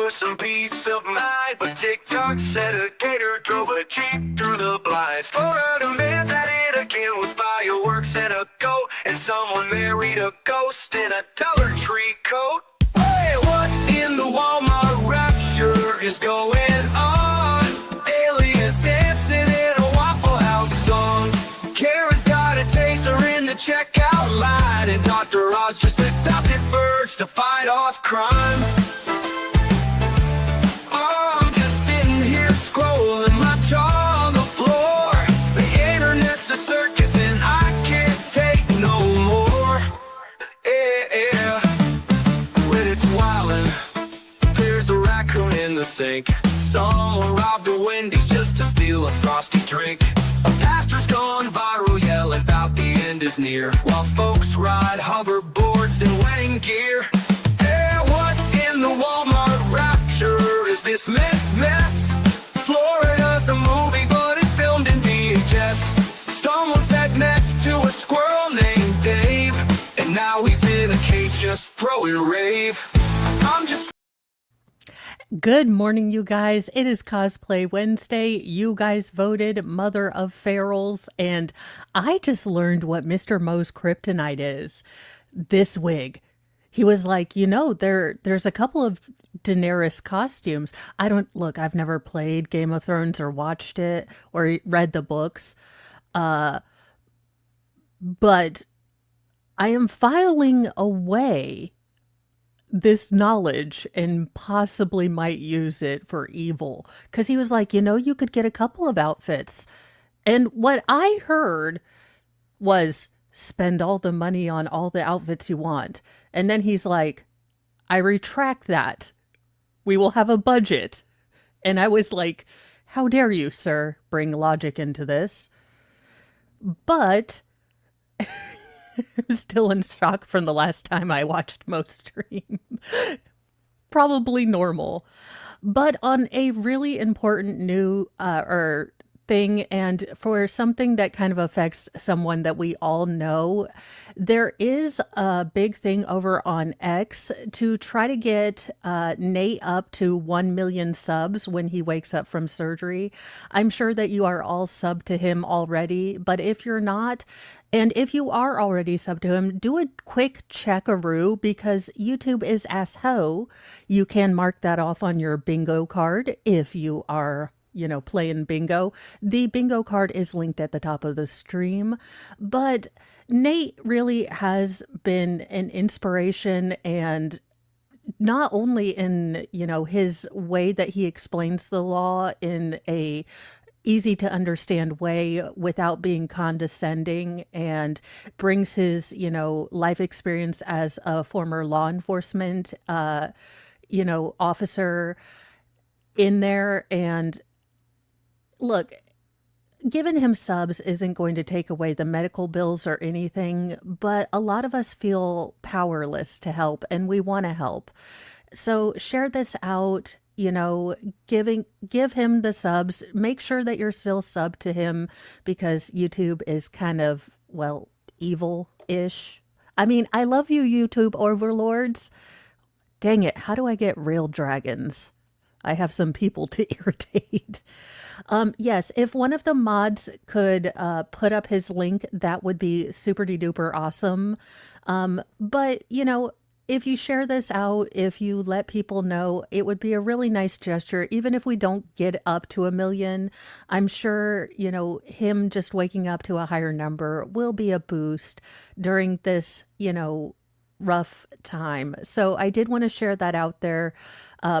for some peace of mind, but TikTok said a gator drove a jeep through the blinds. Florida man's at it again with fireworks and a goat, and someone married a ghost in a Dollar Tree coat. Hey, what in the Walmart rapture is going on? Aliens dancing in a Waffle House song. Karen's got a taser in the checkout line, and Dr. Oz just adopted birds to fight off crime. Oh, I'm just sitting here scrolling, my jaw on the floor. The internet's a circus and I can't take no more. Yeah, when it's wildin', there's a raccoon in the sink. Someone robbed a Wendy's just to steal a frosty drink. A pastor's gone viral yelling about the end is near, while folks ride hoverboards in wedding gear. Hey, what in the Walmart rapture is this mess? Florida's a movie, but it's filmed in VHS. Someone fed meth to a squirrel named Dave, and now he's in a cage just throwing rave. I'm just... Good morning, you guys. It is Cosplay Wednesday. You guys voted Mother of Ferals, and I just learned what Mr. Moe's kryptonite is. This wig. He was like, there's a couple of Daenerys costumes. I've never played Game of Thrones or watched it or read the books. But I am filing away this knowledge and possibly might use it for evil. Because he was like, you could get a couple of outfits. And what I heard was spend all the money on all the outfits you want. And then he's like, I retract that. We will have a budget. And I was like, how dare you, sir, bring logic into this? But I'm still in shock from the last time I watched Mo stream. Probably normal. But on a really important new thing, and for something that kind of affects someone that we all know, there is a big thing over on X to try to get Nate up to 1 million subs when he wakes up from surgery. I'm sure that you are all sub to him already, but if you're not, and if you are already sub to him, do a quick checkaroo, because YouTube is ass-ho. You can mark that off on your bingo card if you are playing bingo. The bingo card is linked at the top of the stream. But Nate really has been an inspiration, and not only in, his way that he explains the law in a easy to understand way without being condescending, and brings his, life experience as a former law enforcement, officer in there. And look, giving him subs isn't going to take away the medical bills or anything, but a lot of us feel powerless to help, and we want to help. So share this out, give him the subs. Make sure that you're still sub to him, because YouTube is kind of, evil-ish. I mean, I love you, YouTube overlords. Dang it, how do I get real dragons? I have some people to irritate. Yes, if one of the mods could put up his link, that would be super duper awesome. But, if you share this out, if you let people know, it would be a really nice gesture. Even if we don't get up to 1 million, I'm sure, him just waking up to a higher number will be a boost during this, rough time. So I did want to share that out there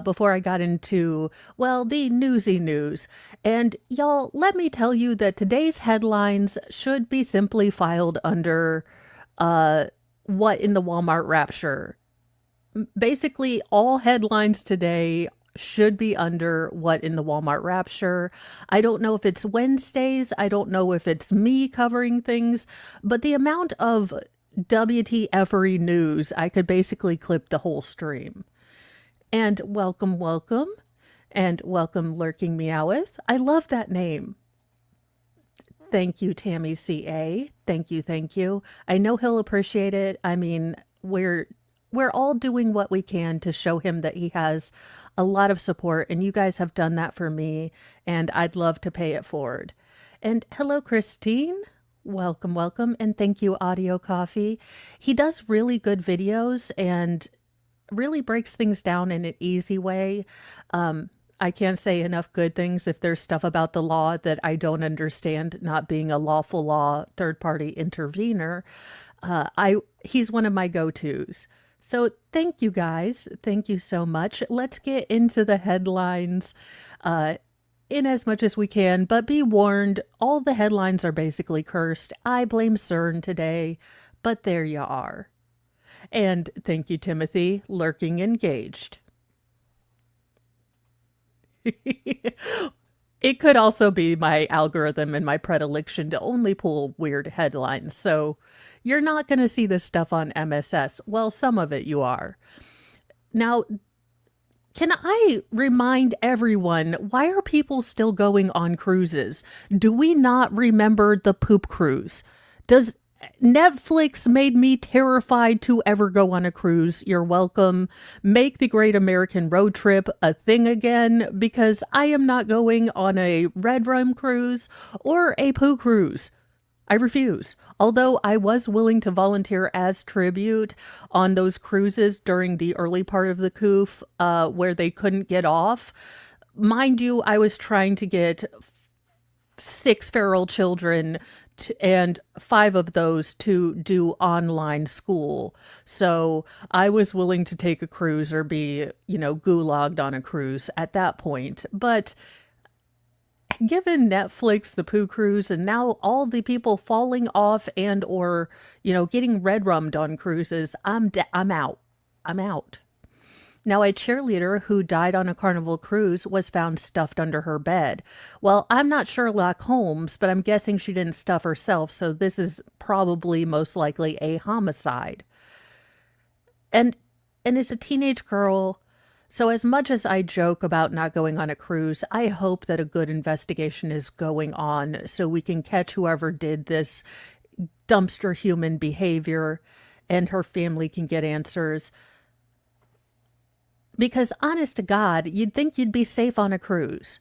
before I got into, the newsy news. And y'all, let me tell you that today's headlines should be simply filed under what in the Walmart rapture. Basically, all headlines today should be under what in the Walmart rapture. I don't know if it's Wednesdays. I don't know if it's me covering things, but the amount of WTF-ery news, I could basically clip the whole stream. And welcome, and welcome Lurking Meowth. I love that name. Thank you, Tammy CA. Thank you. I know he'll appreciate it. I mean, we're we're all doing what we can to show him that he has a lot of support, and you guys have done that for me, and I'd love to pay it forward. And hello, Christine. Welcome, welcome, and thank you, Audio Coffee. He does really good videos and really breaks things down in an easy way. I can't say enough good things if there's stuff about the law that I don't understand, not being a lawful law third-party intervener. He's one of my go-tos. So thank you guys. Thank you so much. Let's get into the headlines in as much as we can, but be warned, all the headlines are basically cursed. I blame CERN today, but there you are. And thank you, Timothy, lurking engaged. It could also be my algorithm and my predilection to only pull weird headlines. So you're not going to see this stuff on MSS. Well, some of it you are. Now, can I remind everyone, why are people still going on cruises? Do we not remember the poop cruise? Does Netflix made me terrified to ever go on a cruise? You're welcome. Make the Great American Road Trip a thing again, because I am not going on a red rum cruise or a poo cruise. I refuse. Although I was willing to volunteer as tribute on those cruises during the early part of the coof, where they couldn't get off. Mind you, I was trying to get 6 feral children and 5 of those to do online school. So I was willing to take a cruise or be, gulagged on a cruise at that point. But given Netflix, the poo cruise, and now all the people falling off and or, getting red rummed on cruises, I'm out. I'm out. Now, a cheerleader who died on a Carnival cruise was found stuffed under her bed. Well, I'm not Sherlock Holmes, but I'm guessing she didn't stuff herself, so this is probably most likely a homicide. And as a teenage girl, so as much as I joke about not going on a cruise, I hope that a good investigation is going on so we can catch whoever did this dumpster human behavior and her family can get answers. Because honest to God, you'd think you'd be safe on a cruise.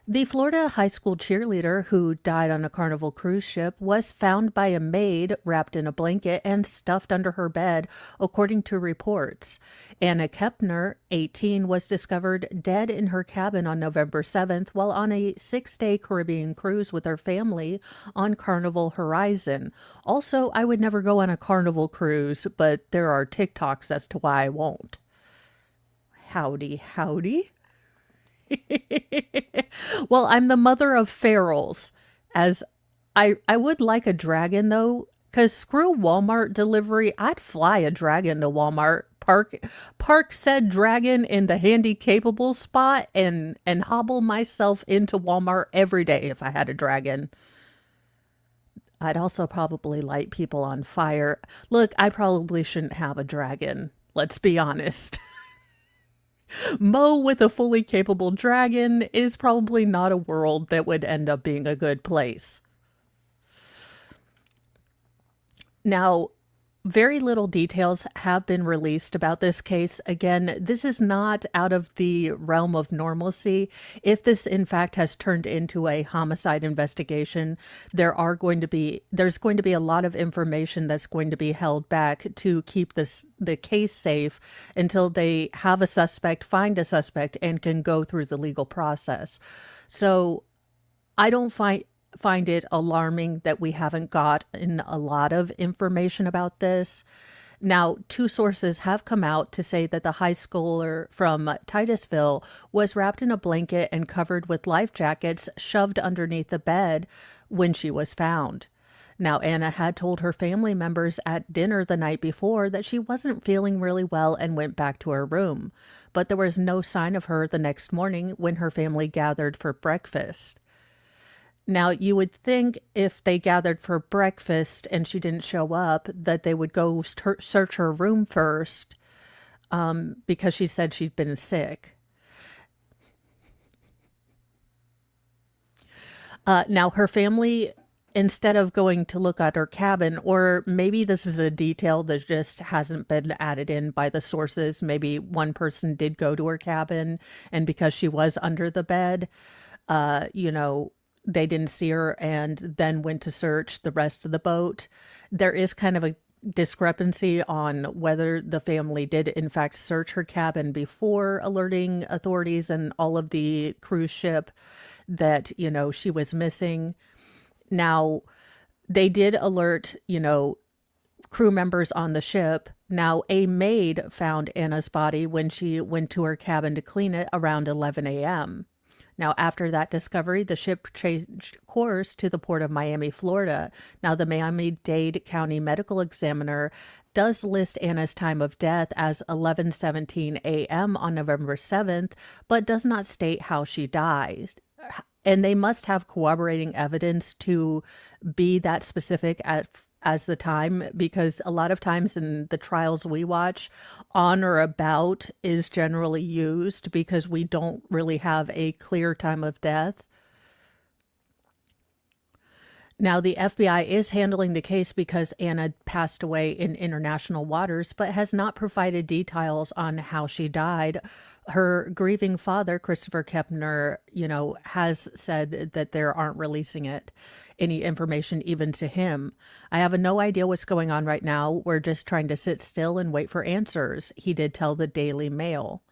The Florida high school cheerleader who died on a Carnival cruise ship was found by a maid wrapped in a blanket and stuffed under her bed, according to reports. Anna Kepner, 18, was discovered dead in her cabin on November 7th while on a 6-day Caribbean cruise with her family on Carnival Horizon. Also, I would never go on a Carnival cruise, but there are TikToks as to why I won't. Howdy, howdy. Well, I'm the mother of ferals, as I would like a dragon, though, because screw Walmart delivery. I'd fly a dragon to Walmart, park said dragon in the handy capable spot, and hobble myself into Walmart every day if I had a dragon. I'd also probably light people on fire. Look, I probably shouldn't have a dragon. Let's be honest. Mo with a fully capable dragon is probably not a world that would end up being a good place. Now, very little details have been released about this case. Again, this is not out of the realm of normalcy. If this in fact has turned into a homicide investigation, there's going to be a lot of information that's going to be held back to keep the case safe until they have a suspect, find a suspect, and can go through the legal process. So I don't find it alarming that we haven't gotten a lot of information about this. Now, 2 sources have come out to say that the high schooler from Titusville was wrapped in a blanket and covered with life jackets shoved underneath the bed when she was found. Now, Anna had told her family members at dinner the night before that she wasn't feeling really well and went back to her room. But there was no sign of her the next morning when her family gathered for breakfast. Now, you would think if they gathered for breakfast and she didn't show up, that they would go search her room first, because she said she'd been sick. Now, her family instead of going to look at her cabin, or maybe this is a detail that just hasn't been added in by the sources. Maybe one person did go to her cabin, and because she was under the bed, you know, they didn't see her and then went to search the rest of the boat. There is kind of a discrepancy on whether the family did in fact search her cabin before alerting authorities and all of the cruise ship that, you know, she was missing. Now, they did alert, you know, crew members on the ship. Now, a maid found Anna's body when she went to her cabin to clean it around 11 a.m. Now, after that discovery, the ship changed course to the port of Miami, Florida. Now, the Miami-Dade County Medical Examiner does list Anna's time of death as 11:17 a.m. on November 7th, but does not state how she died. And they must have corroborating evidence to be that specific as the time, because a lot of times in the trials we watch, on or about is generally used because we don't really have a clear time of death. Now, the FBI is handling the case because Anna passed away in international waters, but has not provided details on how she died. Her grieving father, Christopher Kepner, you know, has said that they aren't releasing any information even to him. I have no idea what's going on right now. We're just trying to sit still and wait for answers, he did tell the Daily Mail.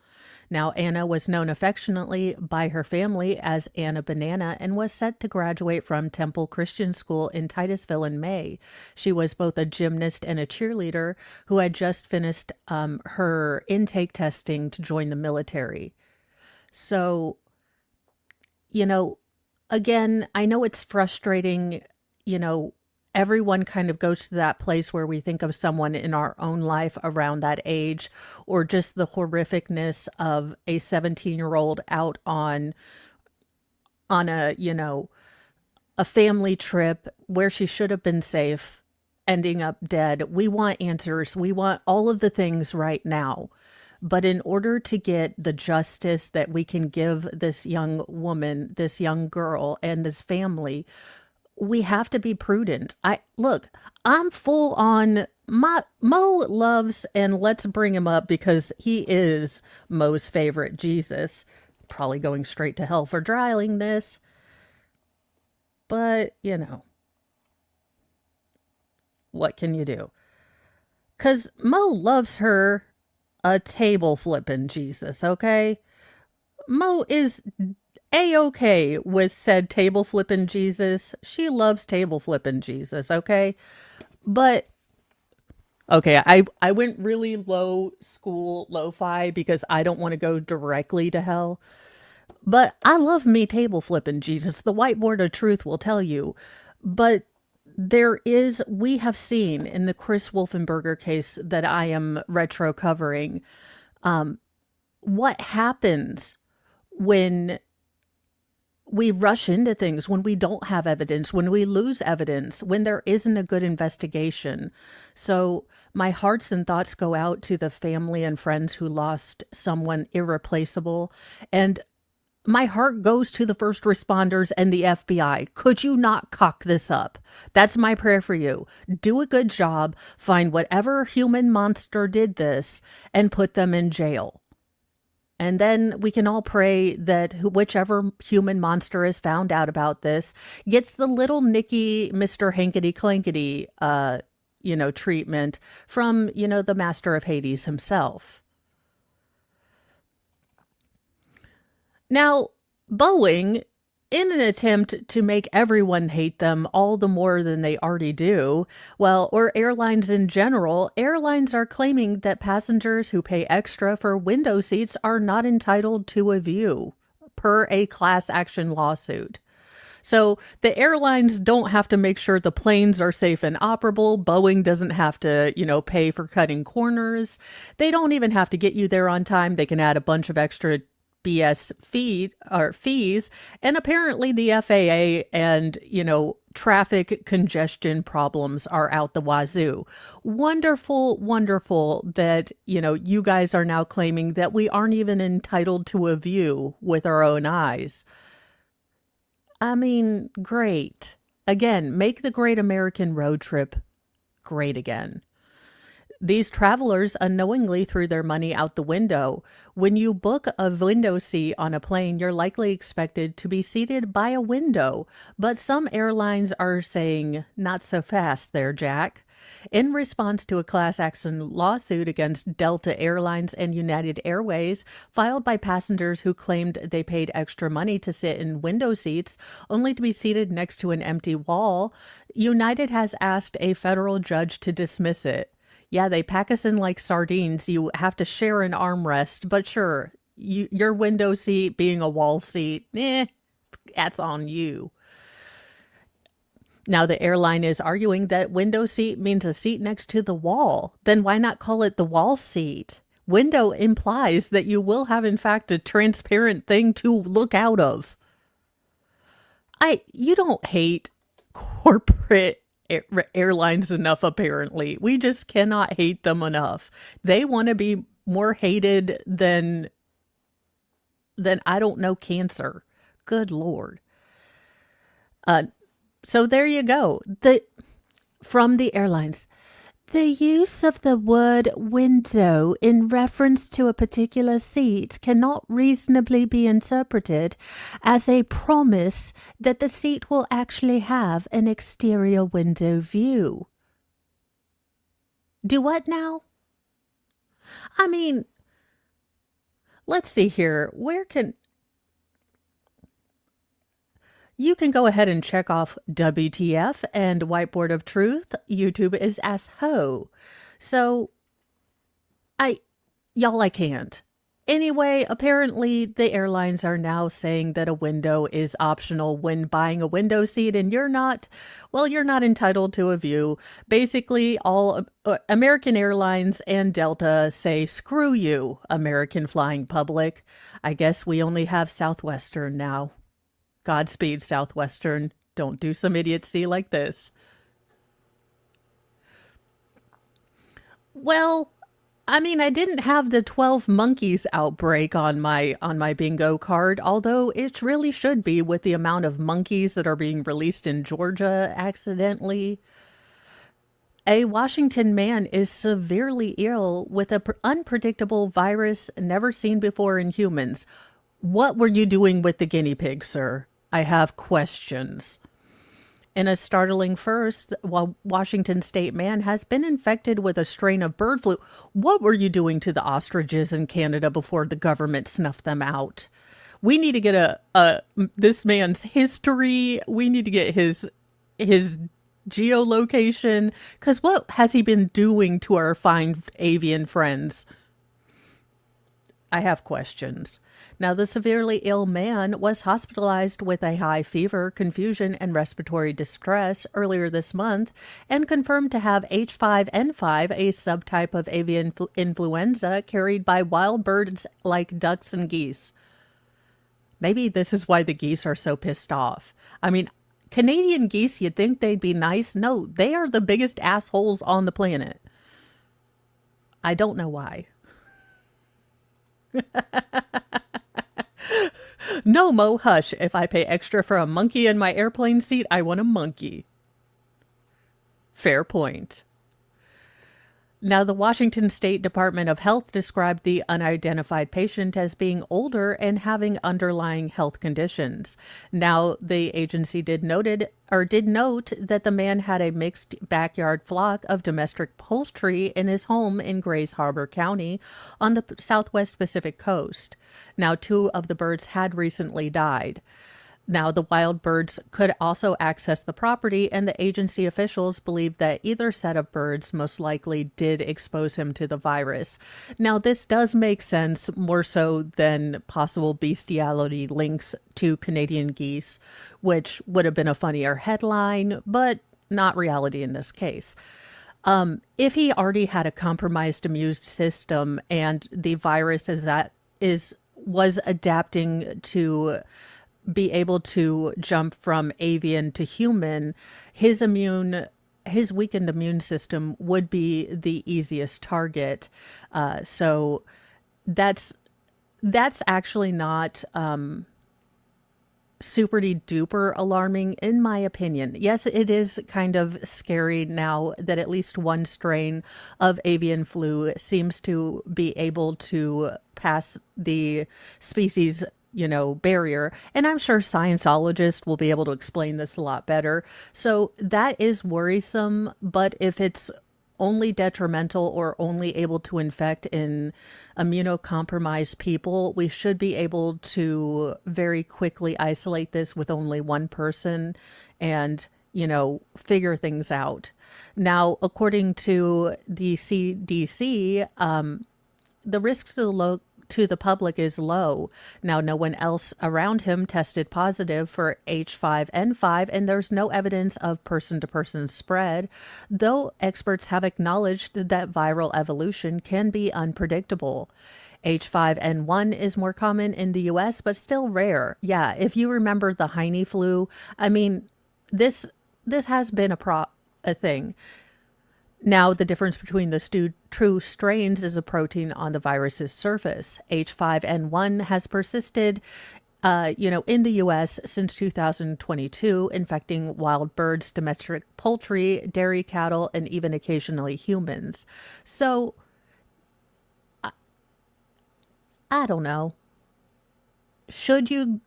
Now, Anna was known affectionately by her family as Anna Banana and was set to graduate from Temple Christian School in Titusville in May. She was both a gymnast and a cheerleader who had just finished her intake testing to join the military. So, you know, again, I know it's frustrating, you know, everyone kind of goes to that place where we think of someone in our own life around that age, or just the horrificness of a 17-year-old out on a, you know, a family trip where she should have been safe, ending up dead. We want answers. We want all of the things right now. But in order to get the justice that we can give this young woman, this young girl, and this family, we have to be prudent. I'm full on Mo loves, and let's bring him up because he is Mo's favorite, Jesus. Probably going straight to hell for dryling this. But, you know, what can you do? Because Mo loves her a table flipping Jesus, okay? Mo is A-okay with said table flipping Jesus. She loves table flipping Jesus, okay? But, okay, I went really low school, lo-fi, because I don't want to go directly to hell. But I love me table flipping Jesus. The whiteboard of truth will tell you. But we have seen in the Chris Wolfenberger case that I am retro covering, what happens when we rush into things, when we don't have evidence, when we lose evidence, when there isn't a good investigation. So my hearts and thoughts go out to the family and friends who lost someone irreplaceable. And my heart goes to the first responders and the FBI. Could you not cock this up? That's my prayer for you. Do a good job, find whatever human monster did this, and put them in jail. And then we can all pray that whichever human monster is found out about this gets the little Nicky, Mr. Hankety Clankety, treatment from, the master of Hades himself. Now, Boeing, in an attempt to make everyone hate them all the more than they already do, or airlines in general, airlines are claiming that passengers who pay extra for window seats are not entitled to a view, per a class action lawsuit. So the airlines don't have to make sure the planes are safe and operable. Boeing doesn't have to, pay for cutting corners. They don't even have to get you there on time. They can add a bunch of extra BS fees, and apparently the FAA and traffic congestion problems are out the wazoo. Wonderful, wonderful that you guys are now claiming that we aren't even entitled to a view with our own eyes. I mean, great. Again, make the great American road trip great again. These travelers unknowingly threw their money out the window. When you book a window seat on a plane, you're likely expected to be seated by a window, but some airlines are saying, not so fast there, Jack. In response to a class action lawsuit against Delta Airlines and United Airways, filed by passengers who claimed they paid extra money to sit in window seats, only to be seated next to an empty wall, United has asked a federal judge to dismiss it. Yeah, they pack us in like sardines. You have to share an armrest, but sure, your window seat being a wall seat, that's on you. Now, the airline is arguing that window seat means a seat next to the wall. Then why not call it the wall seat? Window implies that you will have, in fact, a transparent thing to look out of. You don't hate corporate airlines enough, apparently. We just cannot hate them enough. They want to be more hated than I don't know, cancer. Good Lord. So there you go. From the airlines. The use of the word window in reference to a particular seat cannot reasonably be interpreted as a promise that the seat will actually have an exterior window view. Do what now? I mean, let's see here. You can go ahead and check off WTF and Whiteboard of Truth. YouTube is as ho. So, I can't. Anyway, apparently the airlines are now saying that a window is optional when buying a window seat, and you're not entitled to a view. Basically, all American Airlines and Delta say, screw you, American flying public. I guess we only have Southwestern now. Godspeed, Southwestern. Don't do some idiocy like this. Well, I mean, I didn't have the 12 monkeys outbreak on my bingo card, although it really should be with the amount of monkeys that are being released in Georgia accidentally. A Washington man is severely ill with an unpredictable virus never seen before in humans. What were you doing with the guinea pig, sir? I have questions. In a startling first, Washington state man has been infected with a strain of bird flu. What were you doing to the ostriches in Canada before the government snuffed them out? We need to get this man's history. We need to get his geolocation, because what has he been doing to our fine avian friends? I have questions. Now, the severely ill man was hospitalized with a high fever, confusion, and respiratory distress earlier this month and confirmed to have H5N5, a subtype of avian influenza carried by wild birds like ducks and geese. Maybe this is why the geese are so pissed off. I mean, Canadian geese, you'd think they'd be nice. No, they are the biggest assholes on the planet. I don't know why. No, Mo, hush. If I pay extra for a monkey in my airplane seat, I want a monkey. Fair point. Now, the Washington State Department of Health described the unidentified patient as being older and having underlying health conditions. Now, the agency did note that the man had a mixed backyard flock of domestic poultry in his home in Grays Harbor County on the southwest Pacific coast. Now, 2 of the birds had recently died. Now, the wild birds could also access the property, and the agency officials believe that either set of birds most likely did expose him to the virus. Now, this does make sense, more so than possible bestiality links to Canadian geese, which would have been a funnier headline, but not reality in this case. If he already had a compromised immune system and the virus was adapting to be able to jump from avian to human, his weakened immune system would be the easiest target. So that's actually not super duper alarming in my opinion. Yes, it is kind of scary now that at least one strain of avian flu seems to be able to pass the species, barrier. And I'm sure scientologists will be able to explain this a lot better. So that is worrisome, but if it's only detrimental or only able to infect in immunocompromised people, we should be able to very quickly isolate this with only one person and, figure things out. Now, according to the CDC, the risk to the public is low. Now, no one else around him tested positive for H5N5, and there's no evidence of person-to-person spread, though experts have acknowledged that viral evolution can be unpredictable. H5N1 is more common in the US, but still rare. Yeah, if you remember the Heine flu, I mean, this has been a thing. Now, the difference between the true strains is a protein on the virus's surface. H5N1 has persisted, in the U.S. since 2022, infecting wild birds, domestic poultry, dairy cattle, and even occasionally humans. So, I don't know. Should you,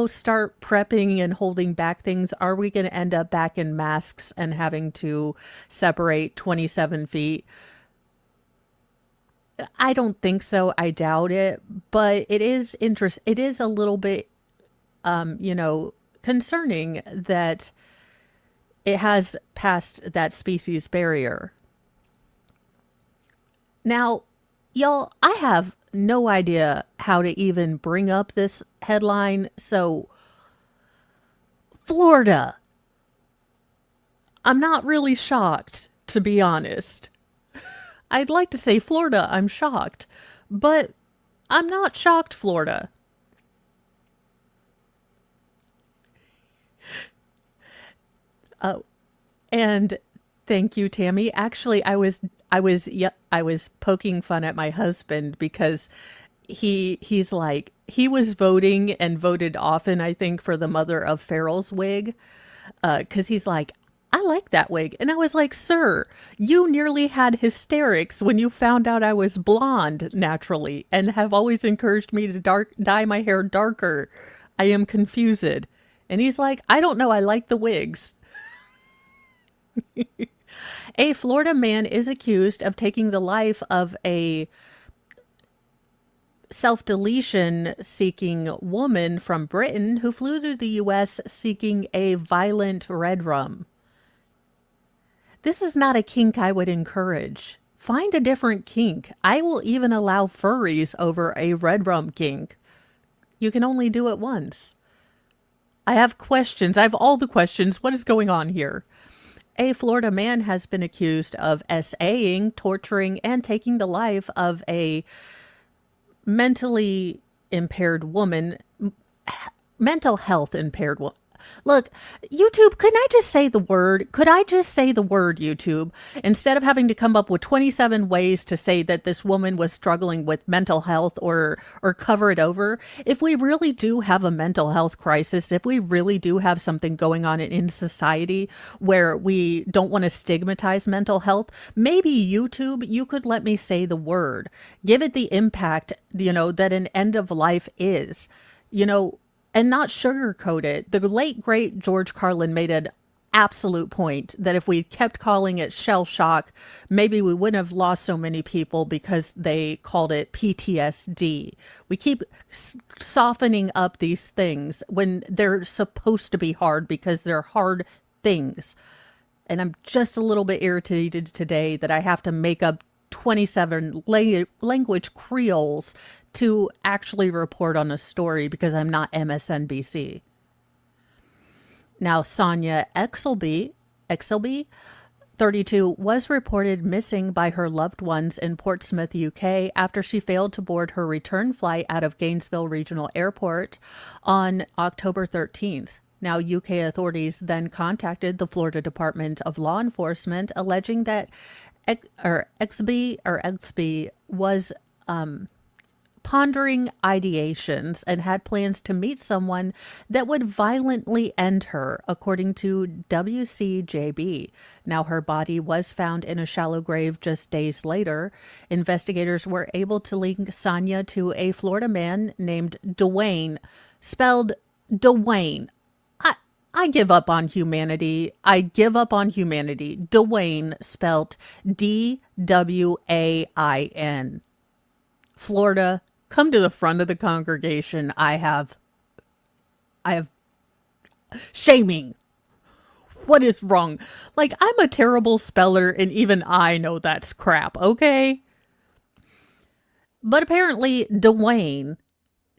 start prepping and holding back things? Are we going to end up back in masks and having to separate 27 feet? I don't think so. I doubt it. But it is It is a little bit, concerning that it has passed that species barrier. Now, y'all, I have no idea how to even bring up this headline. So, Florida. I'm not really shocked, to be honest. I'd like to say Florida, I'm shocked, but I'm not shocked, Florida. Oh, and thank you, Tammy. Actually, I was poking fun at my husband because he's like he was voting and voted often, I think, for the mother of Farrell's wig, because he's like, I like that wig. And I was like, sir, you nearly had hysterics when you found out I was blonde naturally and have always encouraged me to dye my hair darker. I am confused. And he's like, I don't know. I like the wigs. A Florida man is accused of taking the life of a self-deletion seeking woman from Britain who flew to the U.S. seeking a violent red rum. This is not a kink I would encourage. Find a different kink. I will even allow furries over a red rum kink. You can only do it once. I have questions. I have all the questions. What is going on here? A Florida man has been accused of SAing, torturing, and taking the life of a mentally impaired woman, mental health impaired woman. Look, YouTube, couldn't I just say the word? Could I just say the word, YouTube, instead of having to come up with 27 ways to say that this woman was struggling with mental health or cover it over? If we really do have a mental health crisis, if we really do have something going on in society where we don't want to stigmatize mental health, maybe YouTube, you could let me say the word. Give it the impact, that an end of life is, and not sugarcoat it. The late, great George Carlin made an absolute point that if we kept calling it shell shock, maybe we wouldn't have lost so many people because they called it PTSD. We keep softening up these things when they're supposed to be hard because they're hard things. And I'm just a little bit irritated today that I have to make up 27 language creoles to actually report on a story because I'm not MSNBC. Now, Sonia Exelby, 32, was reported missing by her loved ones in Portsmouth, UK, after she failed to board her return flight out of Gainesville Regional Airport on October 13th. Now, UK authorities then contacted the Florida Department of Law Enforcement, alleging that Exby was pondering ideations and had plans to meet someone that would violently end her, according to WCJB. Now, her body was found in a shallow grave just days later. Investigators were able to link Sonia to a Florida man named Dwayne, spelled Dwayne. I give up on humanity. I give up on humanity. Dwayne, spelt Dwain. Florida, come to the front of the congregation. I have shaming. What is wrong? Like, I'm a terrible speller and even I know that's crap, okay? But apparently Dwayne,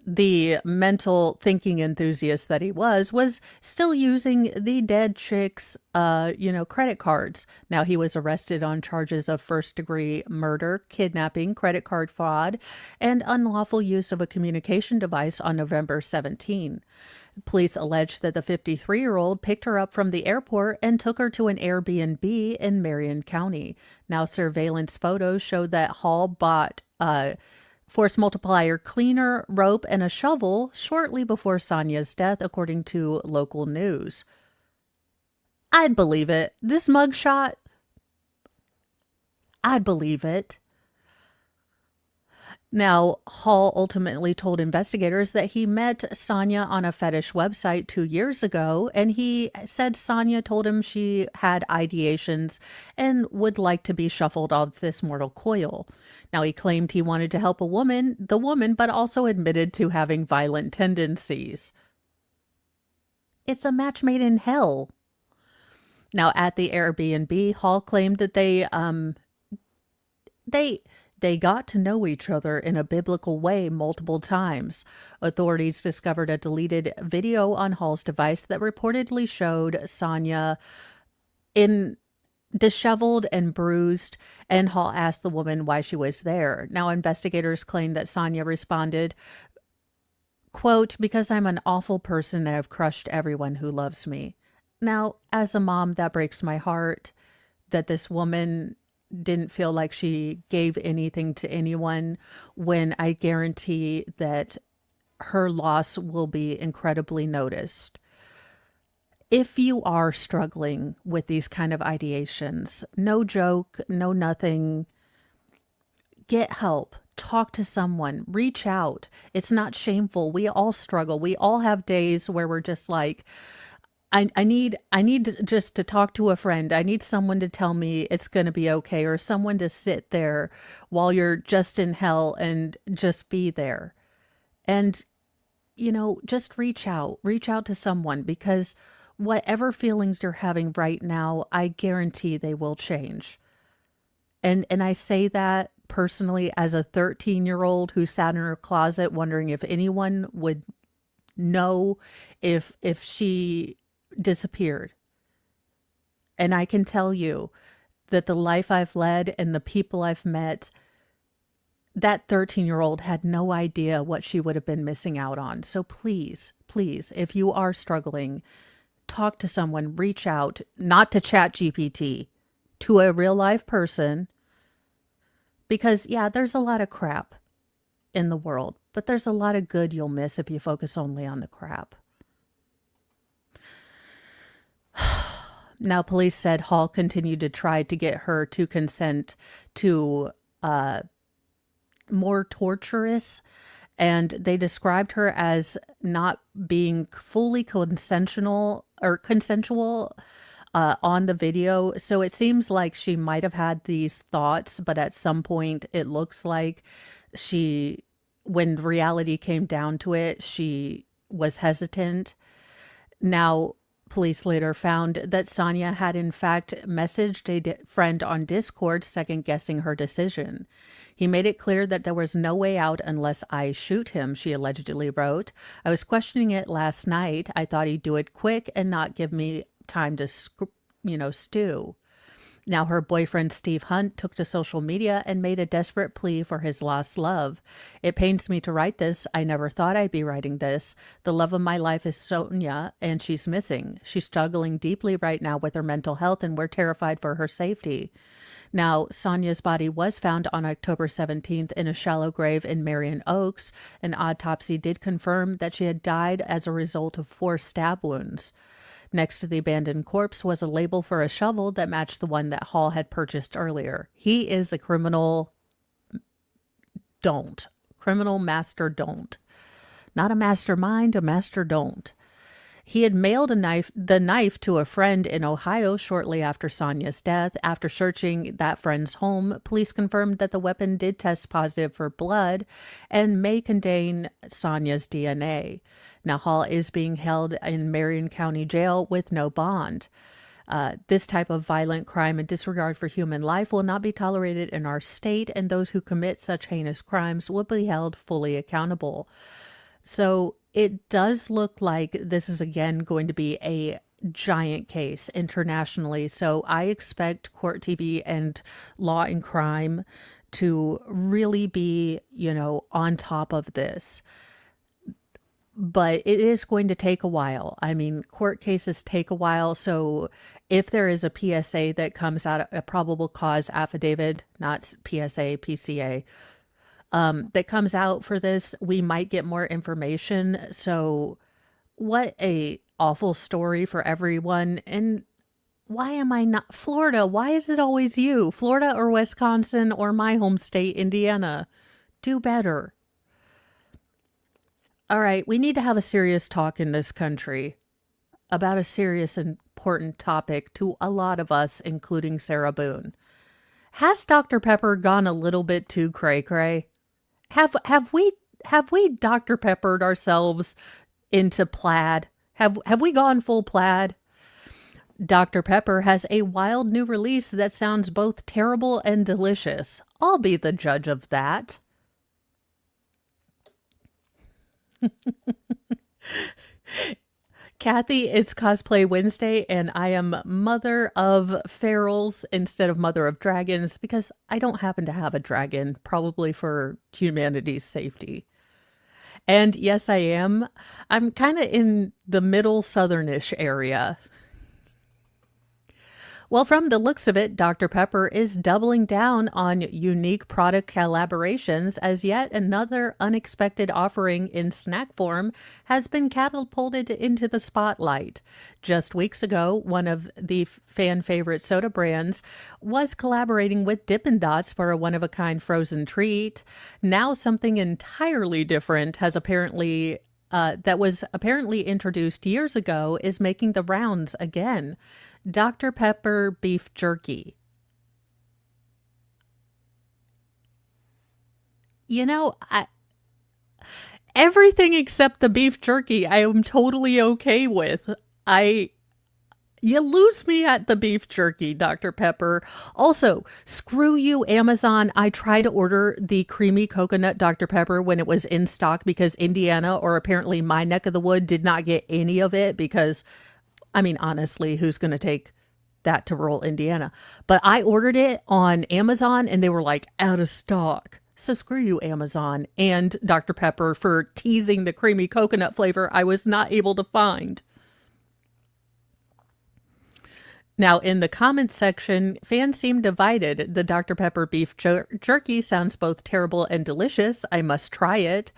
the mental thinking enthusiast that he was still using the dead chick's, credit cards. Now, he was arrested on charges of first-degree murder, kidnapping, credit card fraud, and unlawful use of a communication device on November 17. Police allege that the 53-year-old picked her up from the airport and took her to an Airbnb in Marion County. Now, surveillance photos show that Hall bought force multiplier cleaner, rope, and a shovel shortly before Sonia's death, according to local news. I'd believe it. This mugshot, I'd believe it. Now, Hall ultimately told investigators that he met Sonia on a fetish website 2 years ago, and he said Sonia told him she had ideations and would like to be shuffled off this mortal coil. Now, he claimed he wanted to help the woman, but also admitted to having violent tendencies. It's a match made in hell. Now, at the Airbnb, Hall claimed that they got to know each other in a biblical way multiple times. Authorities discovered a deleted video on Hall's device that reportedly showed Sonia in disheveled and bruised, and Hall asked the woman why she was there. Now, investigators claim that Sonia responded, quote, "Because I'm an awful person and I've crushed everyone who loves me." Now, as a mom, that breaks my heart that this woman didn't feel like she gave anything to anyone, when I guarantee that her loss will be incredibly noticed. If you are struggling with these kind of ideations, no joke, no nothing, get help. Talk to someone, reach out. It's not shameful. We all struggle. We all have days where we're just like, I need just to talk to a friend. I need someone to tell me it's going to be okay, or someone to sit there while you're just in hell and just be there. And, just reach out to someone, because whatever feelings you're having right now, I guarantee they will change. And I say that personally as a 13-year-old who sat in her closet wondering if anyone would know if she disappeared. And I can tell you that the life I've led and the people I've met, that 13-year-old had no idea what she would have been missing out on. So please, if you are struggling, talk to someone, reach out, not to ChatGPT, to a real life person. Because yeah, there's a lot of crap in the world, but there's a lot of good you'll miss if you focus only on the crap. Now, police said Hall continued to try to get her to consent to more torturous, and they described her as not being fully consensual on the video. So it seems like she might have had these thoughts, but at some point it looks like when reality came down to it, she was hesitant. Now, police later found that Sonia had in fact messaged a friend on Discord second-guessing her decision. He made it clear that there was no way out unless I shoot him, she allegedly wrote. I was questioning it last night. I thought he'd do it quick and not give me time to stew. Now, her boyfriend Steve Hunt took to social media and made a desperate plea for his lost love. It pains me to write this. I never thought I'd be writing this. The love of my life is Sonia, and she's missing. She's struggling deeply right now with her mental health, and we're terrified for her safety. Now, Sonia's body was found on October 17th in a shallow grave in Marion Oaks. An autopsy did confirm that she had died as a result of 4 stab wounds. Next to the abandoned corpse was a label for a shovel that matched the one that Hall had purchased earlier. He is a criminal don't. Criminal master don't. Not a mastermind, a master don't. He had mailed the knife to a friend in Ohio shortly after Sonia's death. After searching that friend's home, police confirmed that the weapon did test positive for blood and may contain Sonia's DNA. Now, Hall is being held in Marion County Jail with no bond. This type of violent crime and disregard for human life will not be tolerated in our state, and those who commit such heinous crimes will be held fully accountable. So it does look like this is again going to be a giant case internationally. So I expect Court TV and Law and Crime to really be, on top of this. But it is going to take a while. I mean, court cases take a while. So if there is a PSA that comes out, a probable cause affidavit, not PSA, PCA, that comes out for this, we might get more information. So what a awful story for everyone. And why am I not Florida? Why is it always you? Florida or Wisconsin or my home state, Indiana? Do better. All right, we need to have a serious talk in this country about a serious, important topic to a lot of us, including Sarah Boone. Has Dr. Pepper gone a little bit too cray-cray? Have we Dr. Peppered ourselves into plaid? Have we gone full plaid? Dr. Pepper has a wild new release that sounds both terrible and delicious. I'll be the judge of that. Kathy, it's Cosplay Wednesday, and I am Mother of Ferals instead of Mother of Dragons because I don't happen to have a dragon, probably for humanity's safety. And yes, I am. I'm kind of in the middle southernish area. Well, from the looks of it, Dr. Pepper is doubling down on unique product collaborations as yet another unexpected offering in snack form has been catapulted into the spotlight. Just weeks ago, one of the fan favorite soda brands was collaborating with Dippin' Dots for a one-of-a-kind frozen treat. Now something entirely different has apparently that was apparently introduced years ago is making the rounds again. Dr. Pepper beef jerky. Everything except the beef jerky I am totally okay with. You lose me at the beef jerky, Dr. Pepper. Also, screw you, Amazon. I tried to order the creamy coconut Dr. Pepper when it was in stock because Indiana, or apparently my neck of the wood, did not get any of it because, I mean, honestly, who's going to take that to rural Indiana? But I ordered it on Amazon and they were like out of stock. So screw you, Amazon and Dr. Pepper, for teasing the creamy coconut flavor I was not able to find. Now, in the comments section, fans seem divided. The Dr. Pepper beef jerky sounds both terrible and delicious. I must try it.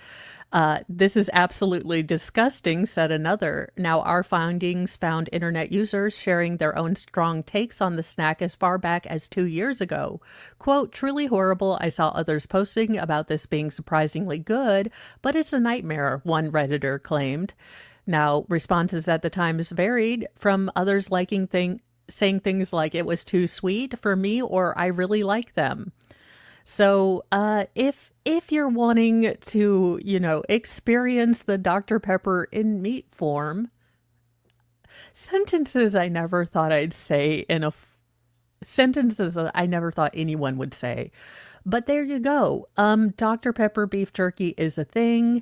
This is absolutely disgusting, said another. Now, our findings found internet users sharing their own strong takes on the snack as far back as 2 years ago. Quote, truly horrible. I saw others posting about this being surprisingly good, but it's a nightmare, one Redditor claimed. Now, responses at the Times varied, from others saying things like it was too sweet for me or I really like them. So if you're wanting to, experience the Dr. Pepper in meat form, sentences I never thought I'd say sentences I never thought anyone would say. But there you go. Dr. Pepper beef jerky is a thing.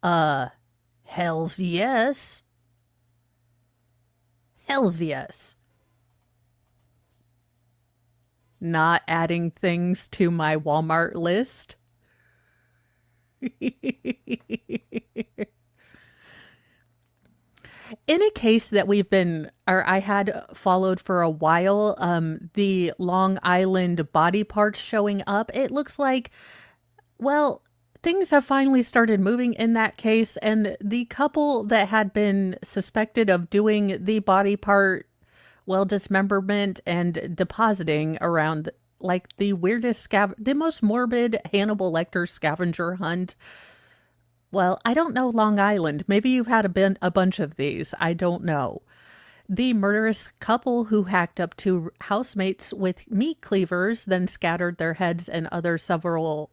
Hells yes. Hells yes. not adding things to my Walmart list. In a case that we've been, or I had followed for a while, the Long Island body parts showing up, it looks like, well, things have finally started moving in that case, and the couple that had been suspected of doing the body part, well, dismemberment and depositing around like the weirdest the most morbid Hannibal Lecter scavenger hunt. Well, I don't know Long Island. Maybe you've had a bunch of these. I don't know. The murderous couple who hacked up two housemates with meat cleavers, then scattered their heads and other several,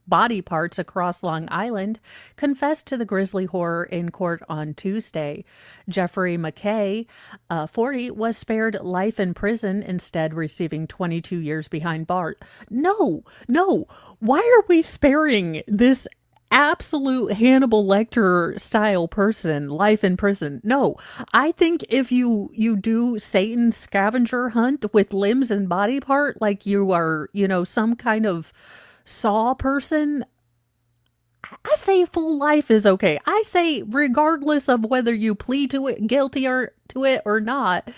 body parts across Long Island, confessed to the grisly horror in court on Tuesday. Jeffrey McKay, 40, was spared life in prison, instead receiving 22 years behind bars. No, no. Why are we sparing this absolute Hannibal Lecter style person life in prison? No, I think if you do Satan's scavenger hunt with limbs and body part, like you are, some kind of Saw person, I say full life is okay. I say regardless of whether you plead to it, guilty or to it or not,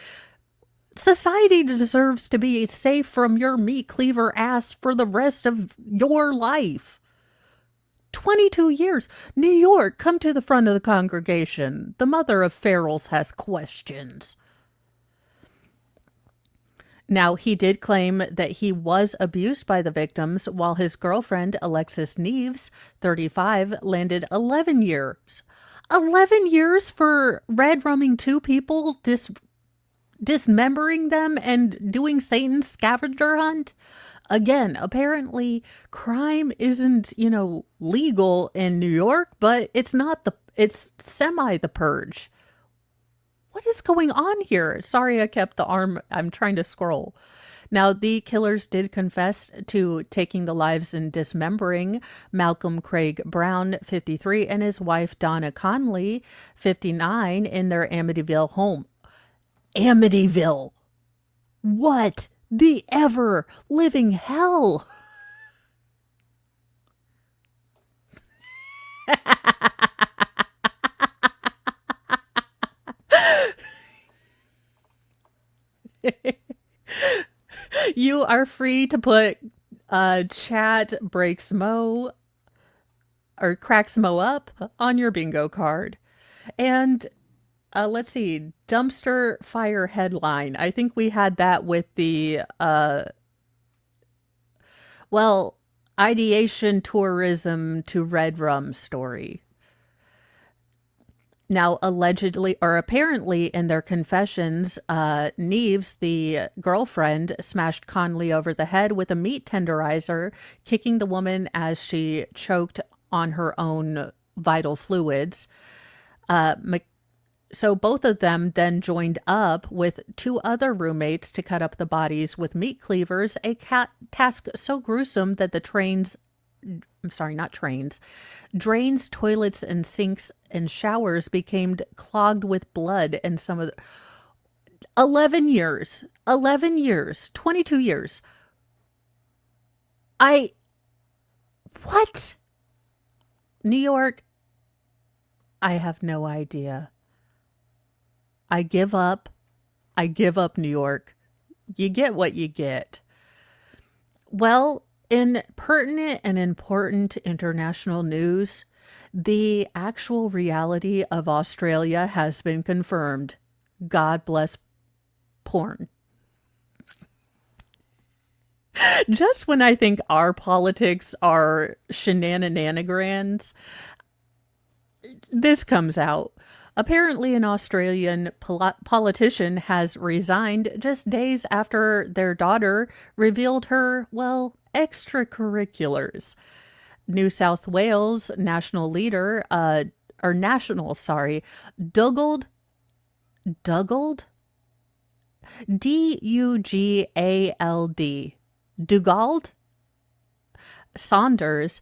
society deserves to be safe from your meat cleaver ass for the rest of your life. 22 years. New York, come to the front of the congregation. The mother of Ferals has questions. Now, he did claim that he was abused by the victims, while his girlfriend, Alexis Neves, 35, landed 11 years. 11 years for red rumming two people, dismembering them, and doing Satan's scavenger hunt? Again, apparently crime isn't, legal in New York, but it's semi the purge. What is going on here? Sorry, I kept the arm. I'm trying to scroll. Now, the killers did confess to taking the lives and dismembering Malcolm Craig Brown, 53, and his wife Donna Conley, 59, in their Amityville home. Amityville. What the ever living hell? You are free to put chat breaks Mo or cracks Mo up on your bingo card. And let's see, dumpster fire headline. I think we had that with the ideation tourism to Red Rum story. Now, allegedly, or apparently in their confessions, Neves, the girlfriend, smashed Conley over the head with a meat tenderizer, kicking the woman as she choked on her own vital fluids. So both of them then joined up with two other roommates to cut up the bodies with meat cleavers, a task so gruesome that drains, toilets, and sinks and showers became clogged with blood, and some of the 11 years, 22 years. What? New York, I have no idea. I give up, New York. You get what you get. Well, in pertinent and important international news, the actual reality of Australia has been confirmed. God bless porn. Just when I think our politics are shenanigans, this comes out. Apparently, an Australian politician has resigned just days after their daughter revealed her, extracurriculars. New South Wales national leader, Dugald, D-U-G-A-L-D, Dugald Saunders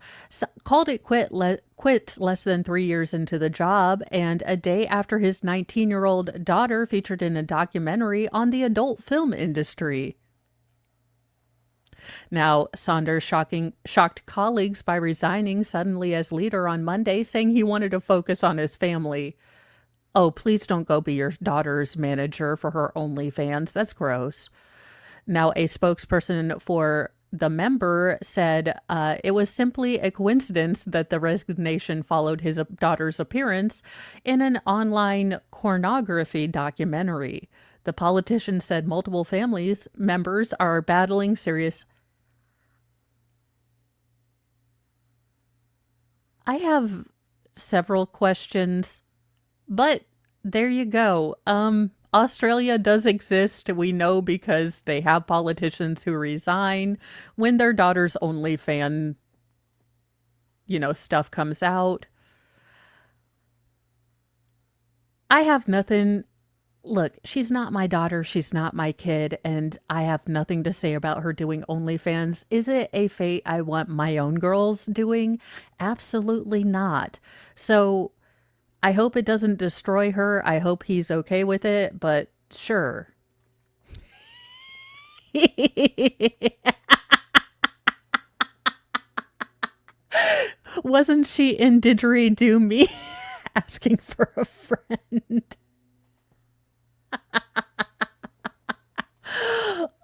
called it quits less than 3 years into the job, and a day after his 19-year-old daughter featured in a documentary on the adult film industry. Now, Saunders shocked colleagues by resigning suddenly as leader on Monday, saying he wanted to focus on his family. Oh, please don't go be your daughter's manager for her OnlyFans. That's gross. Now, a spokesperson for the member said it was simply a coincidence that the resignation followed his daughter's appearance in an online pornography documentary. The politician said multiple families members are battling serious. I have several questions, but there you go. Australia does exist. We know because they have politicians who resign when their daughter's OnlyFans, stuff comes out. I have nothing. Look, she's not my daughter. She's not my kid. And I have nothing to say about her doing OnlyFans. Is it a fate I want my own girls doing? Absolutely not. So I hope it doesn't destroy her. I hope he's okay with it, but sure. Wasn't she in Didgeridoo Me asking for a friend?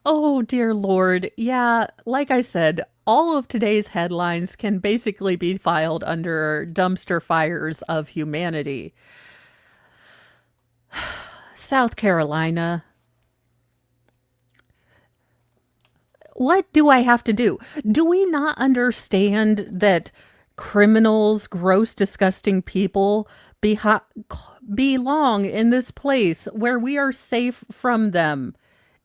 Oh, dear Lord. Yeah, like I said, all of today's headlines can basically be filed under dumpster fires of humanity. South Carolina. What do I have to do? Do we not understand that criminals, gross, disgusting people belong in this place where we are safe from them?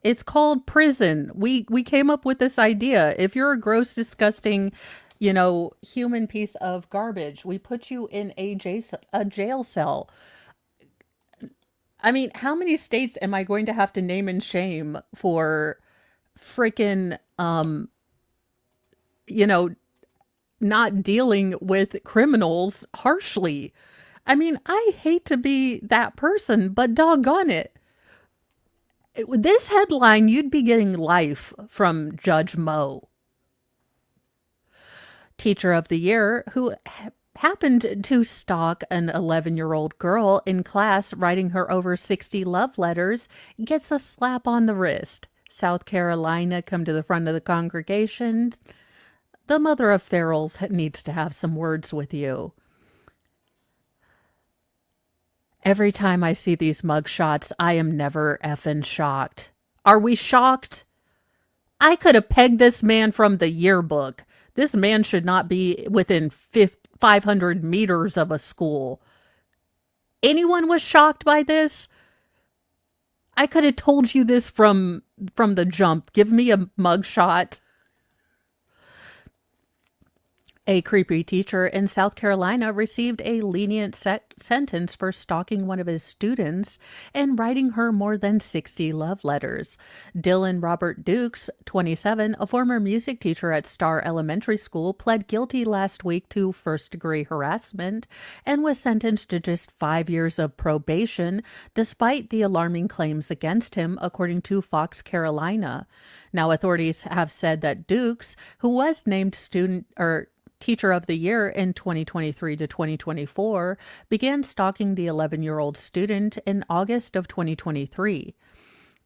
It's called prison. We came up with this idea. If you're a gross, disgusting, human piece of garbage, we put you in a jail cell. I mean, how many states am I going to have to name and shame for freaking, you know, not dealing with criminals harshly? I mean, I hate to be that person, but doggone it. This headline, you'd be getting life from Judge Moe. Teacher of the Year, who happened to stalk an 11-year-old girl in class writing her over 60 love letters, gets a slap on the wrist. South Carolina, come to the front of the congregation. The mother of Farrell's needs to have some words with you. Every time I see these mugshots, I am never effing shocked. Are we shocked? I could have pegged this man from the yearbook. This man should not be within 500 meters of a school. Anyone was shocked by this? I could have told you this from the jump. Give me a mugshot. A creepy teacher in South Carolina received a lenient sentence for stalking one of his students and writing her more than 60 love letters. Dylan Robert Dukes, 27, a former music teacher at Star Elementary School, pled guilty last week to first-degree harassment and was sentenced to just 5 years of probation, despite the alarming claims against him, according to Fox Carolina. Now, authorities have said that Dukes, who was named Teacher of the Year in 2023 to 2024, began stalking the 11-year-old student in August of 2023.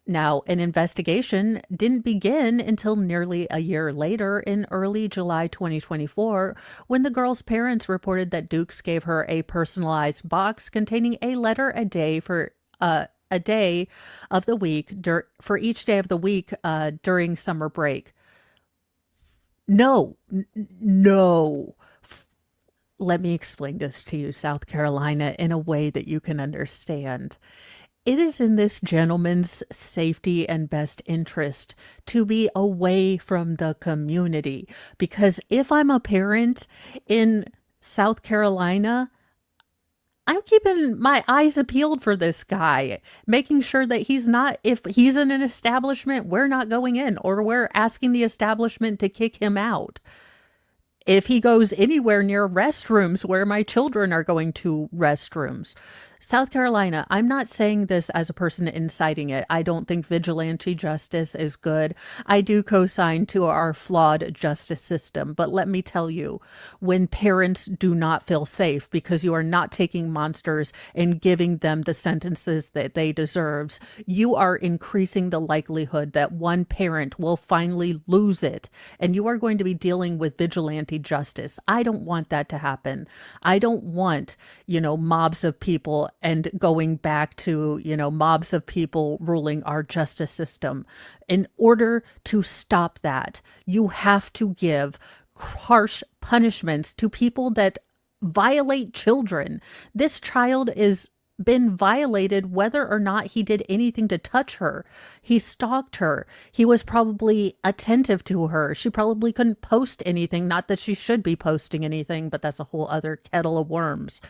Now, an investigation didn't begin until nearly a year later in early July 2024, when the girl's parents reported that Dukes gave her a personalized box containing a letter a day for a day of the week for each day of the week during summer break. No. Let me explain this to you, South Carolina, in a way that you can understand. It is in this gentleman's safety and best interest to be away from the community, because if I'm a parent in South Carolina, I'm keeping my eyes peeled for this guy, making sure that if he's in an establishment, we're not going in, or we're asking the establishment to kick him out. if he goes anywhere near restrooms where my children are going to restrooms. South Carolina, I'm not saying this as a person inciting it. I don't think vigilante justice is good. I do co-sign to our flawed justice system. But let me tell you, when parents do not feel safe because you are not taking monsters and giving them the sentences that they deserve, you are increasing the likelihood that one parent will finally lose it. And you are going to be dealing with vigilante justice. I don't want that to happen. I don't want, mobs of people and going back to, mobs of people ruling our justice system. In order to stop that, you have to give harsh punishments to people that violate children. This child is been violated whether or not he did anything to touch her. He stalked her. He was probably attentive to her. She probably couldn't post anything. Not that she should be posting anything, but that's a whole other kettle of worms.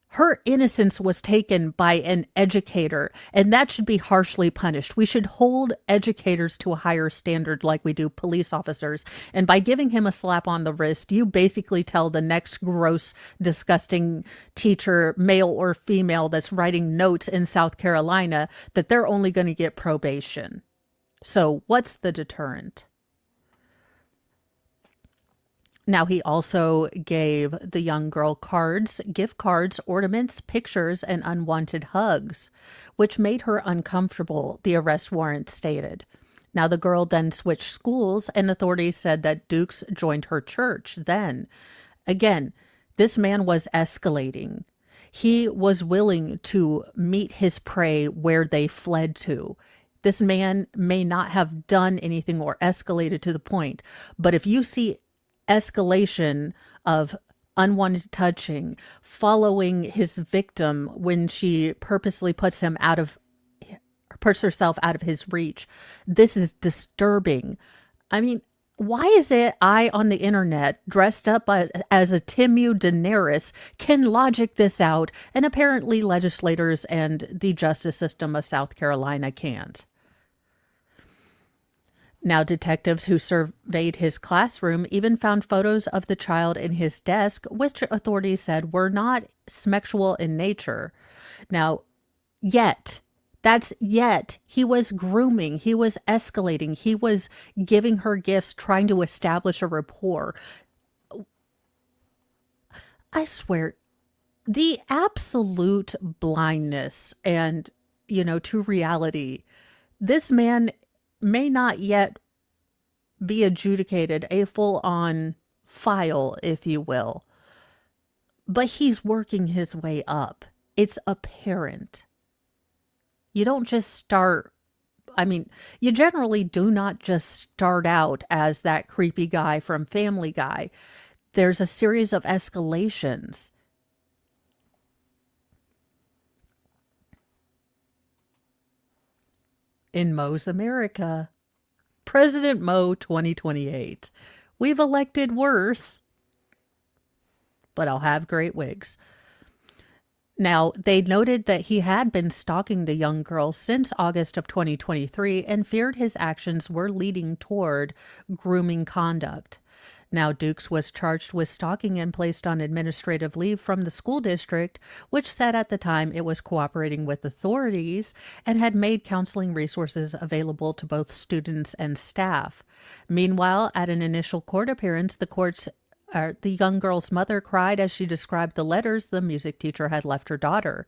Her innocence was taken by an educator, and that should be harshly punished. We should hold educators to a higher standard like we do police officers. And by giving him a slap on the wrist, you basically tell the next gross, disgusting teacher, male or female, that's writing notes in South Carolina that they're only going to get probation. So what's the deterrent? Now, he also gave the young girl cards, gift cards, ornaments, pictures, and unwanted hugs, which made her uncomfortable, the arrest warrant stated. Now, the girl then switched schools, and authorities said that Dukes joined her church then. Again, this man was escalating. He was willing to meet his prey where they fled to. This man may not have done anything or escalated to the point, but if you see escalation of unwanted touching, following his victim when she purposely puts herself out of his reach, this is disturbing. I mean, why is it I on the internet dressed up as a Timu Daenerys can logic this out, and apparently legislators and the justice system of South Carolina can't? Now, detectives who surveyed his classroom even found photos of the child in his desk, which authorities said were not sexual in nature. Now, yet he was grooming, he was escalating, he was giving her gifts, trying to establish a rapport. I swear, the absolute blindness and, to reality, this man may not yet be adjudicated a full-on file, if you will, but he's working his way up. It's apparent. You don't just start, you generally do not just start out as that creepy guy from Family Guy. There's a series of escalations. In Mo's America, President Mo 2028. We've elected worse, but I'll have great wigs. Now, they noted that he had been stalking the young girl since August of 2023 and feared his actions were leading toward grooming conduct. Now, Dukes was charged with stalking and placed on administrative leave from the school district, which said at the time it was cooperating with authorities and had made counseling resources available to both students and staff. Meanwhile, at an initial court appearance, the young girl's mother cried as she described the letters the music teacher had left her daughter.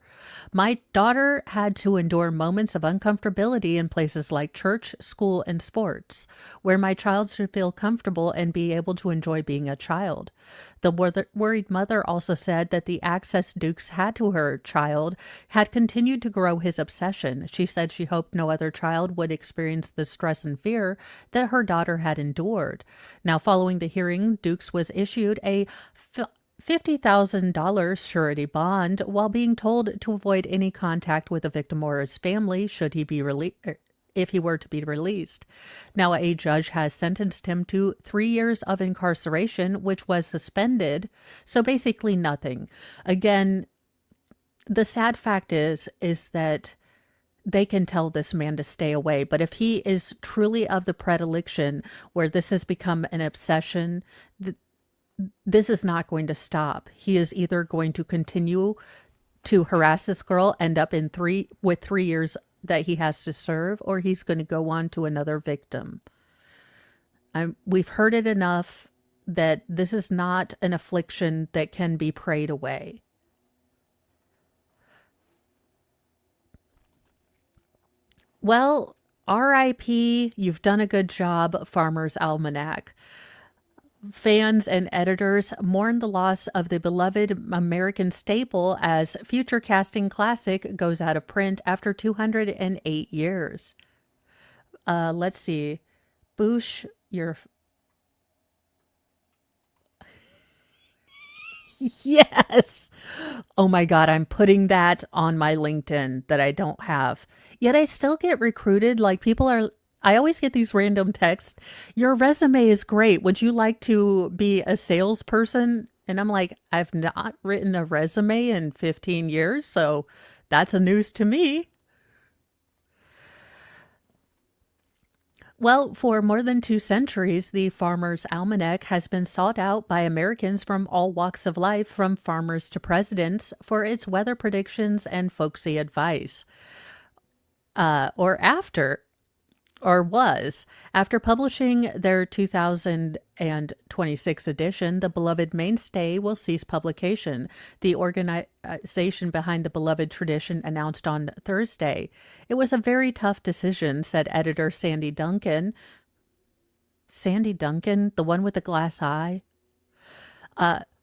My daughter had to endure moments of uncomfortability in places like church, school, and sports, where my child should feel comfortable and be able to enjoy being a child. The worried mother also said that the access Dukes had to her child had continued to grow his obsession. She said she hoped no other child would experience the stress and fear that her daughter had endured. Now, following the hearing, Dukes was issued a $50,000 surety bond while being told to avoid any contact with the victim or his family should he be if he were to be released. Now, a judge has sentenced him to 3 years of incarceration, which was suspended. So basically nothing. Again, the sad fact is that they can tell this man to stay away. But if he is truly of the predilection where this has become an obsession, this is not going to stop. He is either going to continue to harass this girl, end up in 3 years that he has to serve, or he's going to go on to another victim. We've heard it enough that this is not an affliction that can be prayed away. Well, R.I.P., you've done a good job, Farmer's Almanac. Fans and editors mourn the loss of the beloved American staple as Future Casting Classic goes out of print after 208 years. Let's see. Boosh, your... Yes! Oh my God, I'm putting that on my LinkedIn that I don't have. Yet I still get recruited. Like, people are... I always get these random texts. Your resume is great. Would you like to be a salesperson? And I'm like, I've not written a resume in 15 years, so that's a news to me. Well, for more than 2 centuries, the Farmer's Almanac has been sought out by Americans from all walks of life, from farmers to presidents, for its weather predictions and folksy advice. After publishing their 2026 edition, the beloved mainstay will cease publication, the organization behind the beloved tradition announced on Thursday. It was a very tough decision, said editor Sandy Duncan. Sandy Duncan, the one with the glass eye?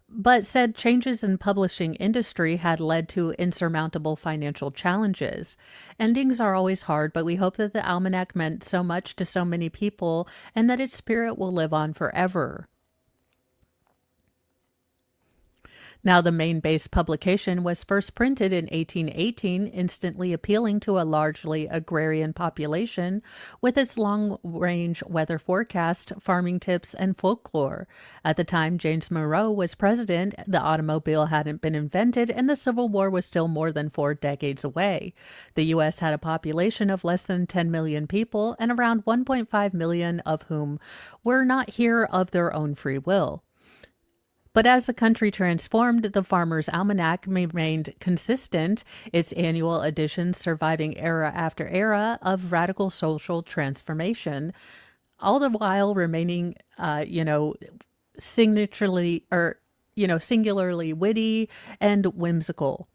But said changes in publishing industry had led to insurmountable financial challenges. Endings are always hard, but we hope that the almanac meant so much to so many people and that its spirit will live on forever. Now, the main-based publication was first printed in 1818, instantly appealing to a largely agrarian population with its long-range weather forecast, farming tips, and folklore. At the time James Monroe was president, the automobile hadn't been invented, and the Civil War was still more than 4 decades away. The U.S. had a population of less than 10 million people, and around 1.5 million of whom were not here of their own free will. But as the country transformed, the Farmer's Almanac remained consistent, its annual editions surviving era after era of radical social transformation, all the while remaining, singularly witty and whimsical.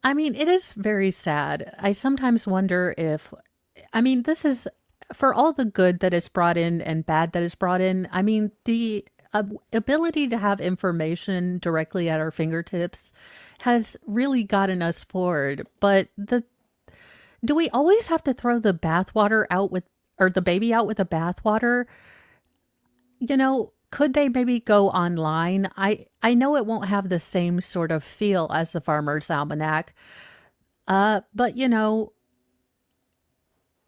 I mean, it is very sad. I sometimes wonder if, this is, for all the good that is brought in and bad that is brought in, the ability to have information directly at our fingertips has really gotten us forward. But do we always have to throw the bathwater out with, or the baby out with the bathwater? Could they maybe go online? I know it won't have the same sort of feel as the Farmer's Almanac, but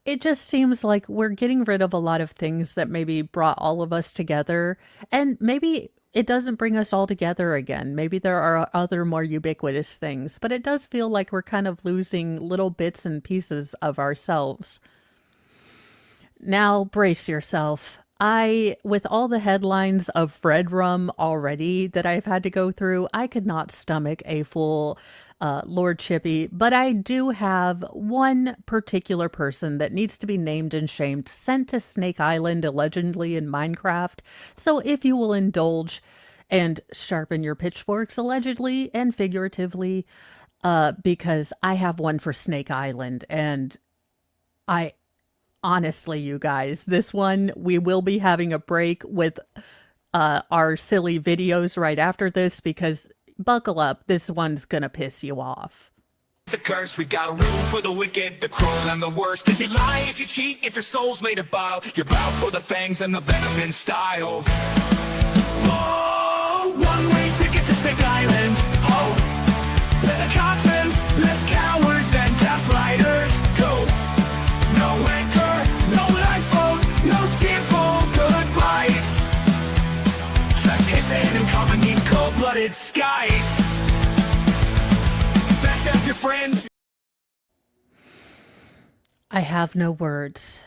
it just seems like we're getting rid of a lot of things that maybe brought all of us together, and maybe it doesn't bring us all together again. Maybe there are other more ubiquitous things, but it does feel like we're kind of losing little bits and pieces of ourselves. Now, brace yourself. With all the headlines of Fred Rum already that I've had to go through, I could not stomach a full Lord Chippy, but I do have one particular person that needs to be named and shamed, sent to Snake Island allegedly in Minecraft. So if you will indulge and sharpen your pitchforks allegedly and figuratively, because I have one for Snake Island, and honestly, you guys, this one, we will be having a break with our silly videos right after this, because buckle up, this one's gonna piss you off. It's a curse, we've got room for the wicked, the cruel, and the worst. If you lie, if you cheat, if your soul's made of bile, you're bound for the fangs and the venom in style. Oh, one-way ticket to Snake Island. Oh, let the conscience, less cowards and gaslighters go. No anchor, no lifeboat, no tearful goodbyes. Trust kissing and coming in cold-blooded skies. Best as your friend. I have no words.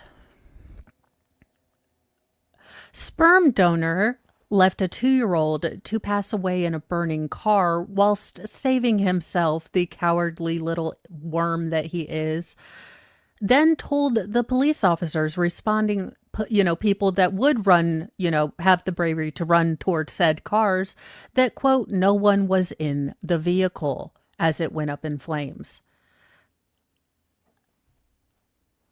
Sperm donor left a 2-year-old to pass away in a burning car whilst saving himself, the cowardly little worm that he is. Then told the police officers responding, people that would run, have the bravery to run toward said cars, that, quote, no one was in the vehicle as it went up in flames.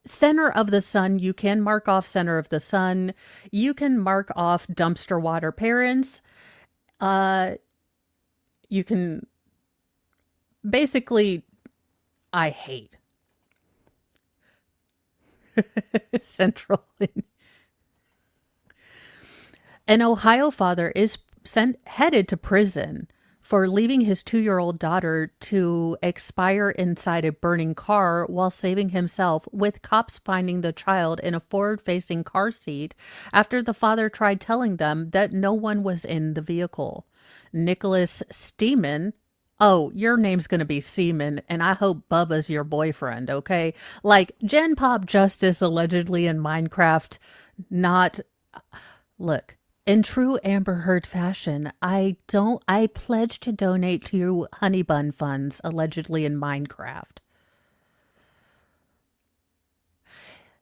Center of the sun, you can mark off center of the sun. You can mark off dumpster water parents. You can basically, I hate Central. An Ohio father is headed to prison for leaving his 2-year-old daughter to expire inside a burning car while saving himself, with cops finding the child in a forward-facing car seat after the father tried telling them that no one was in the vehicle. Nicholas Steeman. Oh, your name's going to be Seaman, and I hope Bubba's your boyfriend, okay? Like Gen Pop Justice allegedly in Minecraft, not... Look, in true Amber Heard fashion, I pledge to donate to Honey Bun funds allegedly in Minecraft.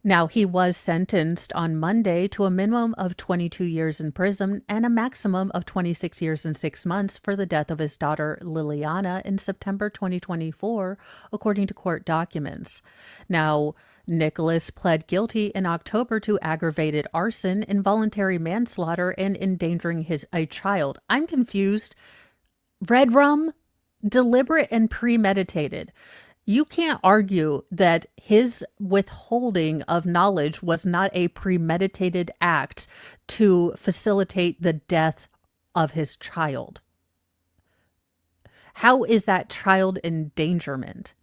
Now, he was sentenced on Monday to a minimum of 22 years in prison and a maximum of 26 years and 6 months for the death of his daughter Liliana in September 2024, according to court documents. Now, Nicholas pled guilty in October to aggravated arson, involuntary manslaughter, and endangering a child. I'm confused. Red rum? Deliberate and premeditated. You can't argue that his withholding of knowledge was not a premeditated act to facilitate the death of his child. How is that child endangerment?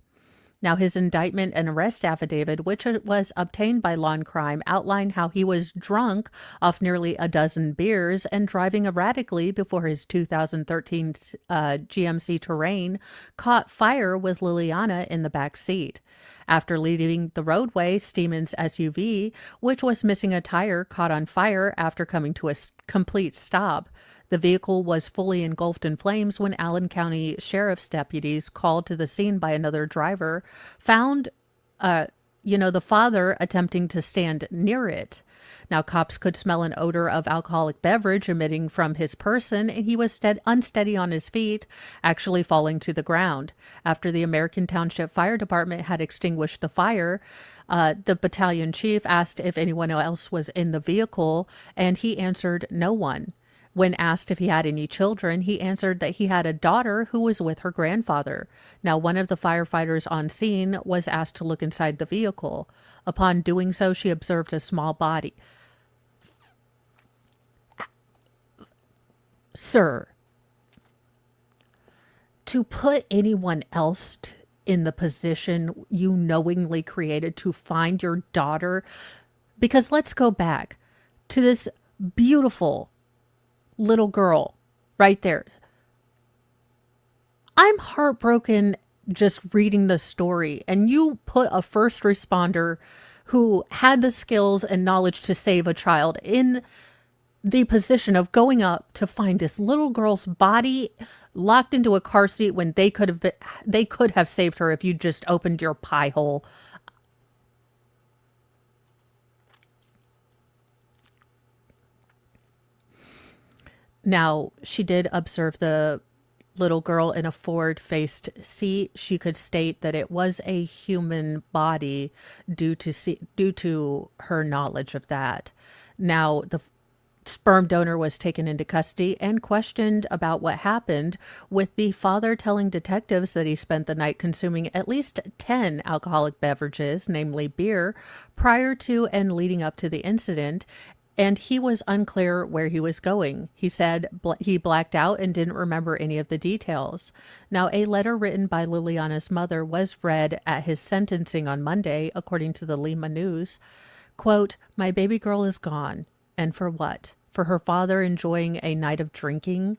Now, his indictment and arrest affidavit, which was obtained by Law and Crime, outlined how he was drunk off nearly a dozen beers and driving erratically before his 2013 GMC Terrain caught fire with Liliana in the back seat. After leaving the roadway, Steeman's SUV, which was missing a tire, caught on fire after coming to a complete stop. The vehicle was fully engulfed in flames when Allen County Sheriff's deputies, called to the scene by another driver, found, the father attempting to stand near it. Now, cops could smell an odor of alcoholic beverage emitting from his person, and he was unsteady on his feet, actually falling to the ground. After the American Township Fire Department had extinguished the fire, the battalion chief asked if anyone else was in the vehicle, and he answered no one. When asked if he had any children, he answered that he had a daughter who was with her grandfather. Now, one of the firefighters on scene was asked to look inside the vehicle. Upon doing so, she observed a small body. Sir, to put anyone else in the position you knowingly created to find your daughter, because let's go back to this beautiful little girl right there. I'm heartbroken just reading the story, and you put a first responder who had the skills and knowledge to save a child in the position of going up to find this little girl's body locked into a car seat when they could have saved her if you just opened your pie hole. Now, she did observe the little girl in a forward-faced seat. She could state that it was a human body due to her knowledge of that. Now, the sperm donor was taken into custody and questioned about what happened, with the father telling detectives that he spent the night consuming at least 10 alcoholic beverages, namely beer, prior to and leading up to the incident, and he was unclear where he was going. He said he blacked out and didn't remember any of the details. Now, a letter written by Liliana's mother was read at his sentencing on Monday, according to the Lima News. Quote, "My baby girl is gone. And for what? For her father enjoying a night of drinking?"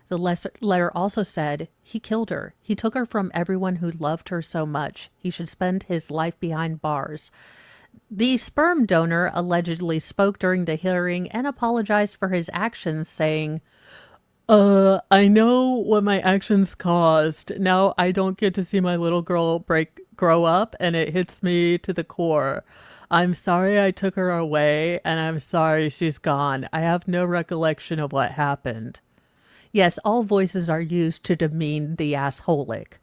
The letter also said, he killed her. He took her from everyone who loved her so much. He should spend his life behind bars. The sperm donor allegedly spoke during the hearing and apologized for his actions, saying, I know what my actions caused. Now I don't get to see my little girl grow up, and it hits me to the core. I'm sorry I took her away, and I'm sorry she's gone. I have no recollection of what happened. Yes, all voices are used to demean the assholic.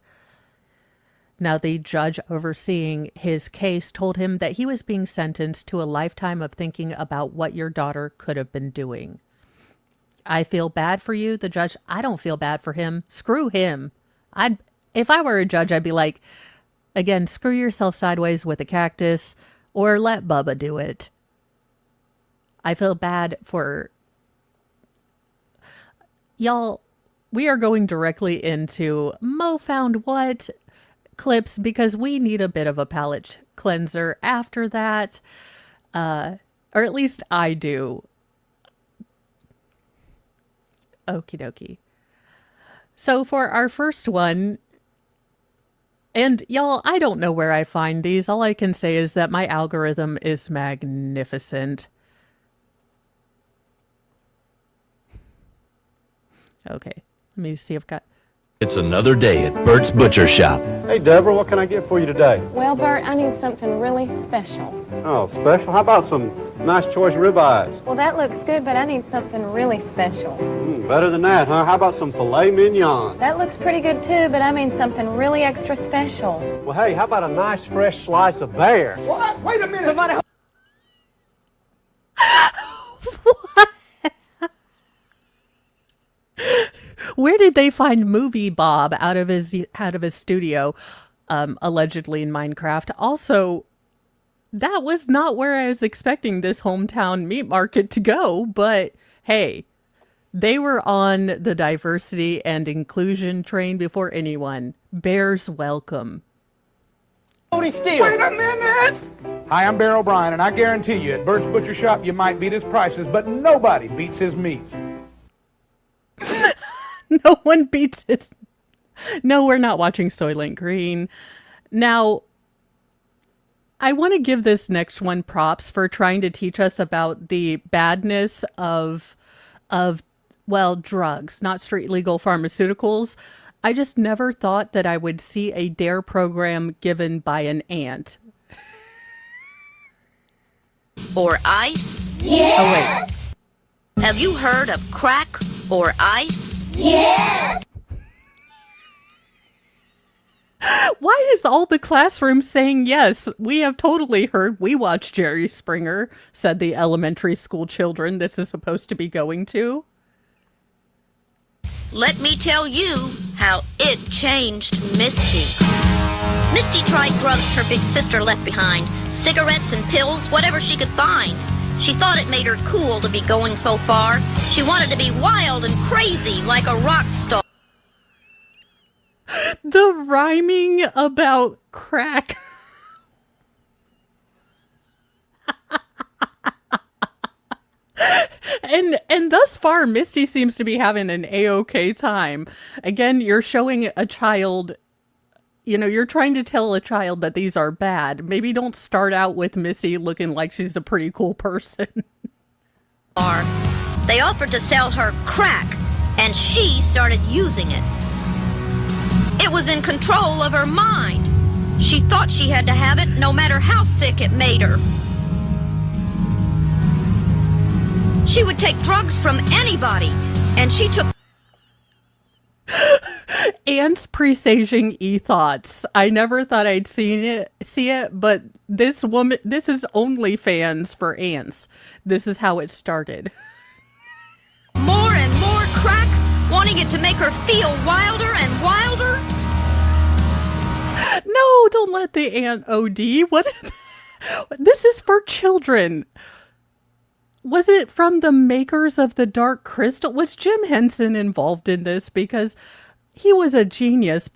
Now, the judge overseeing his case told him that he was being sentenced to a lifetime of thinking about what your daughter could have been doing. I feel bad for you, the judge. I don't feel bad for him. Screw him. If I were a judge, I'd be like, again, screw yourself sideways with a cactus, or let Bubba do it. I feel bad for... Y'all, we are going directly into Mo Found What clips because we need a bit of a palate cleanser after that. Or at least I do. Okie dokie. So for our first one, and y'all, I don't know where I find these. All I can say is that my algorithm is magnificent. Okay, let me see if I've got... It's another day at Bert's Butcher Shop. Hey, Deborah, what can I get for you today? Well, Bert, I need something really special. Oh, special? How about some nice choice ribeyes? Well, that looks good, but I need something really special. Better than that, huh? How about some filet mignon? That looks pretty good, too, but I mean something really extra special. Well, hey, how about a nice fresh slice of bear? What? Wait a minute. Somebody... Where did they find Movie Bob out of his studio, allegedly in Minecraft? Also, that was not where I was expecting this hometown meat market to go, but hey, they were on the diversity and inclusion train before anyone. Bears welcome. Wait a minute! Hi, I'm Bear O'Brien, and I guarantee you, at Bert's Butcher Shop, you might beat his prices, but nobody beats his meats. No one beats his... No, we're not watching Soylent Green. Now, I want to give this next one props for trying to teach us about the badness of well, drugs, not street legal pharmaceuticals. I just never thought that I would see a DARE program given by an ant. Or ice? Yes! Oh, wait. Have you heard of crack or ice? Yes! Why is all the classroom saying yes? We have totally heard. We watch Jerry Springer, said the elementary school children this is supposed to be going to. Let me tell you how it changed Misty. Misty tried drugs her big sister left behind. Cigarettes and pills, whatever she could find. She thought it made her cool to be going so far. She wanted to be wild and crazy like a rock star. The rhyming about crack. And thus far, Misty seems to be having an A-OK time. Again, you're showing a child, you know, you're trying to tell a child that these are bad. Maybe don't start out with Missy looking like she's a pretty cool person. They offered to sell her crack, and she started using it. It was in control of her mind. She thought she had to have it no matter how sick it made her. She would take drugs from anybody, and she took... Ants presaging e-thoughts. I never thought I'd see it, but this woman, this is OnlyFans for ants. This is how it started. More and more crack, wanting it to make her feel wilder and wilder. No, don't let the ant OD. What? This is for children. Was it from the makers of the Dark Crystal? Was Jim Henson involved in this? Because he was a genius,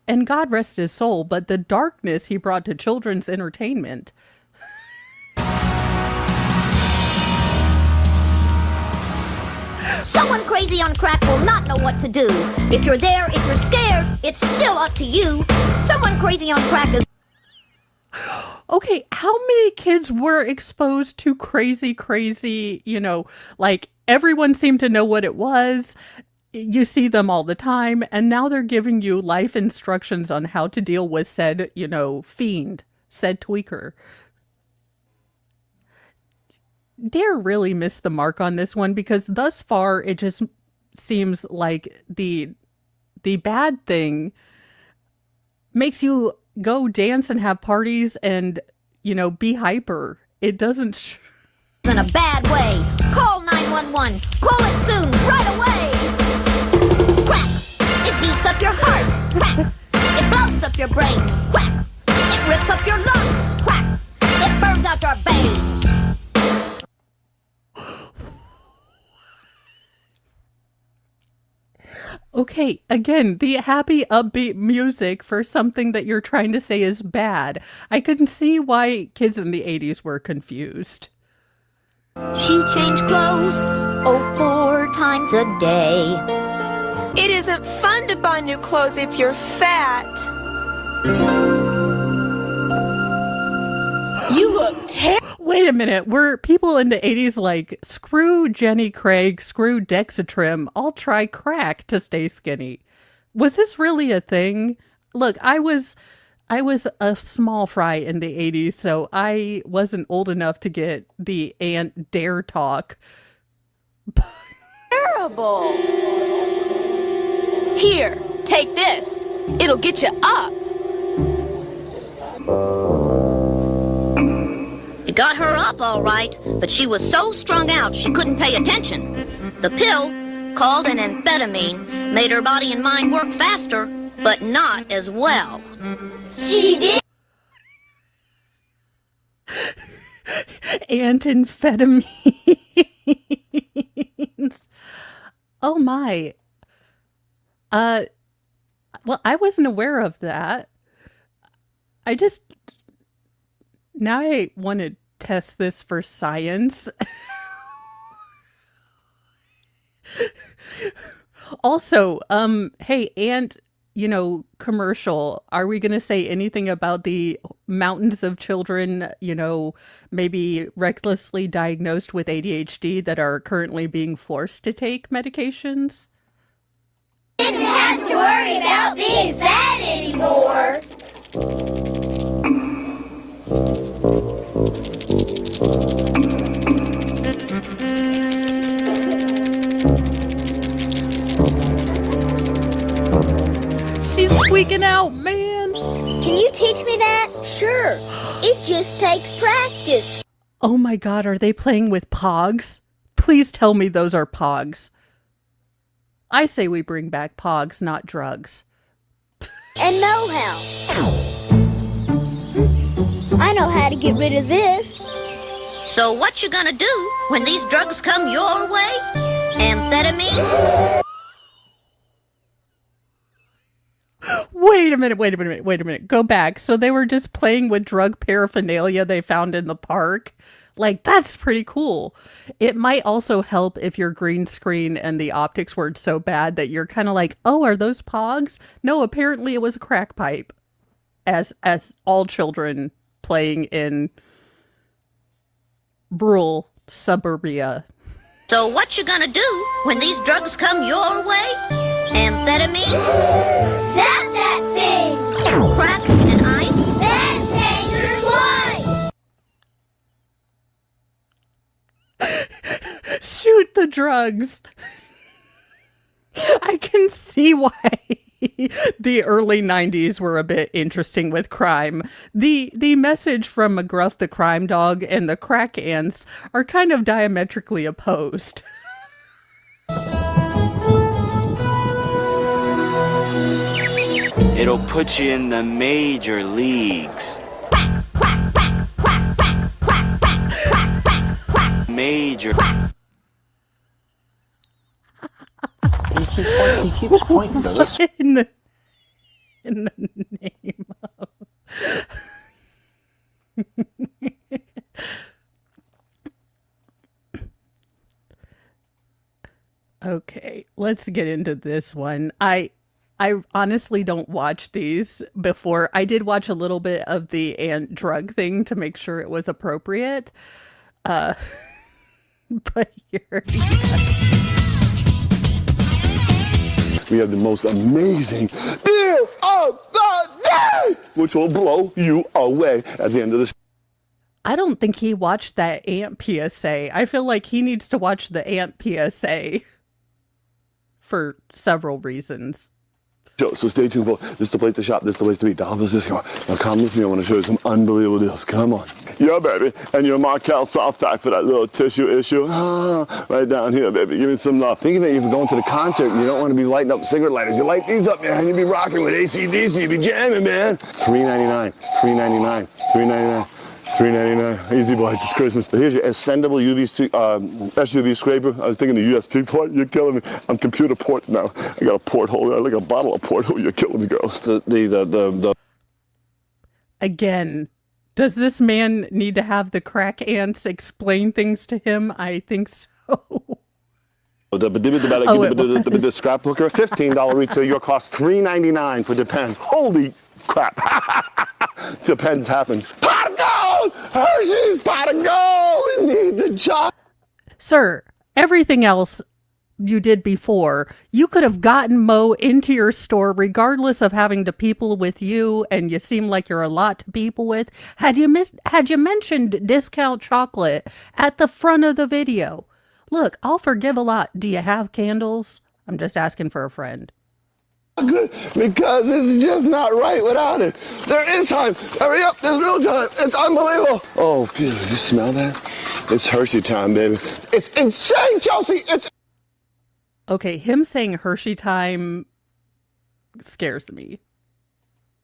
and God rest his soul, but the darkness he brought to children's entertainment. Someone crazy on crack will not know what to do. If you're there, if you're scared, it's still up to you. Someone crazy on crack is... Okay, how many kids were exposed to crazy, like everyone seemed to know what it was. You see them all the time, and now they're giving you life instructions on how to deal with said, fiend, said tweaker. Dare really missed the mark on this one, because thus far it just seems like the bad thing makes you go dance and have parties and, be hyper. It doesn't... in a bad way. Call 911. Call it soon, right away. Crack. It beats up your heart. Crack. It blows up your brain. Crack. It rips up your lungs. Crack. It burns out your veins. Okay, again, the happy, upbeat music for something that you're trying to say is bad. I couldn't see why kids in the 80s were confused. She changed clothes, 4 times a day. It isn't fun to buy new clothes if you're fat. You look terrible. Wait a minute, were people in the 80s like, screw Jenny Craig, screw Dexatrim, I'll try crack to stay skinny? Was this really a thing? Look, I was a small fry in the 80s, so I wasn't old enough to get the Aunt Dare talk. Terrible. Here, take this. It'll get you up. It got her up all right, but she was so strung out she couldn't pay attention. The pill, called an amphetamine, made her body and mind work faster, but not as well. She did. Amphetamines. Oh my. Well, I wasn't aware of that. Now I want to test this for science. Also, hey, Aunt, commercial, are we going to say anything about the mountains of children, maybe recklessly diagnosed with ADHD that are currently being forced to take medications? Didn't have to worry about being fat anymore. She's tweaking out, man. Can you teach me that? Sure. It just takes practice. Oh my God, are they playing with Pogs? Please tell me those are Pogs. I say we bring back Pogs, not drugs. And know-how. I know how to get rid of this. So what you gonna do when these drugs come your way? Amphetamine? Wait a minute. Go back. So they were just playing with drug paraphernalia they found in the park? Like, that's pretty cool. It might also help if your green screen and the optics weren't so bad that you're kind of like, oh, are those Pogs? No, apparently it was a crack pipe. As all children playing in rural suburbia. So what you gonna do when these drugs come your way? Amphetamine? Zap that thing! Crack and ice? That's dangerous! Shoot the drugs! I can see why the early 90s were a bit interesting with crime. The message from McGruff the crime dog and the crack ants are kind of diametrically opposed. It'll put you in the major leagues. Major. He keeps pointing to this. in the name of... Okay, let's get into this one. I honestly don't watch these before. I did watch a little bit of the ant drug thing to make sure it was appropriate. Uh, but here you go. We have the most amazing deal of the day, which will blow you away at the end of the I don't think he watched that ant PSA. I feel like he needs to watch the ant PSA for several reasons. show. So stay tuned for this is the place to shop, this is the place to be. Dollars Discount. Now come with me, I want to show you some unbelievable deals. Come on. Yeah, baby. And your Markel soft pack for that little tissue issue. Right down here, baby. Give me some love. Think of it, if you're going to the concert and you don't want to be lighting up cigarette lighters. You light these up, man. You be rocking with AC/DC. You be jamming, man. $3.99. $3.99. $3.99. $3.99. Easy, boys. It's Christmas. So here's your extendable SUV scraper. I was thinking the USB port. You're killing me. I'm computer port now. I got a porthole there, like a bottle of porthole. You're killing me, girls. Again, does this man need to have the crack ants explain things to him? I think so. The scrapbooker, $15 retail. Your cost $3.99 for Depends. Holy crap. Depends happens. Pot of gold! Hershey's pot of gold! We need the job. Sir, everything else you did before, you could have gotten Mo into your store regardless of having to people with you, and you seem like you're a lot to people with. Had you mentioned discount chocolate at the front of the video? Look, I'll forgive a lot. Do you have candles? I'm just asking for a friend. Good, because it's just not right without it. There is time. Hurry up, there's real time. It's unbelievable. Oh, phew, you smell that? It's Hershey time, baby. It's insane, Chelsea. It's Okay, him saying Hershey time scares me.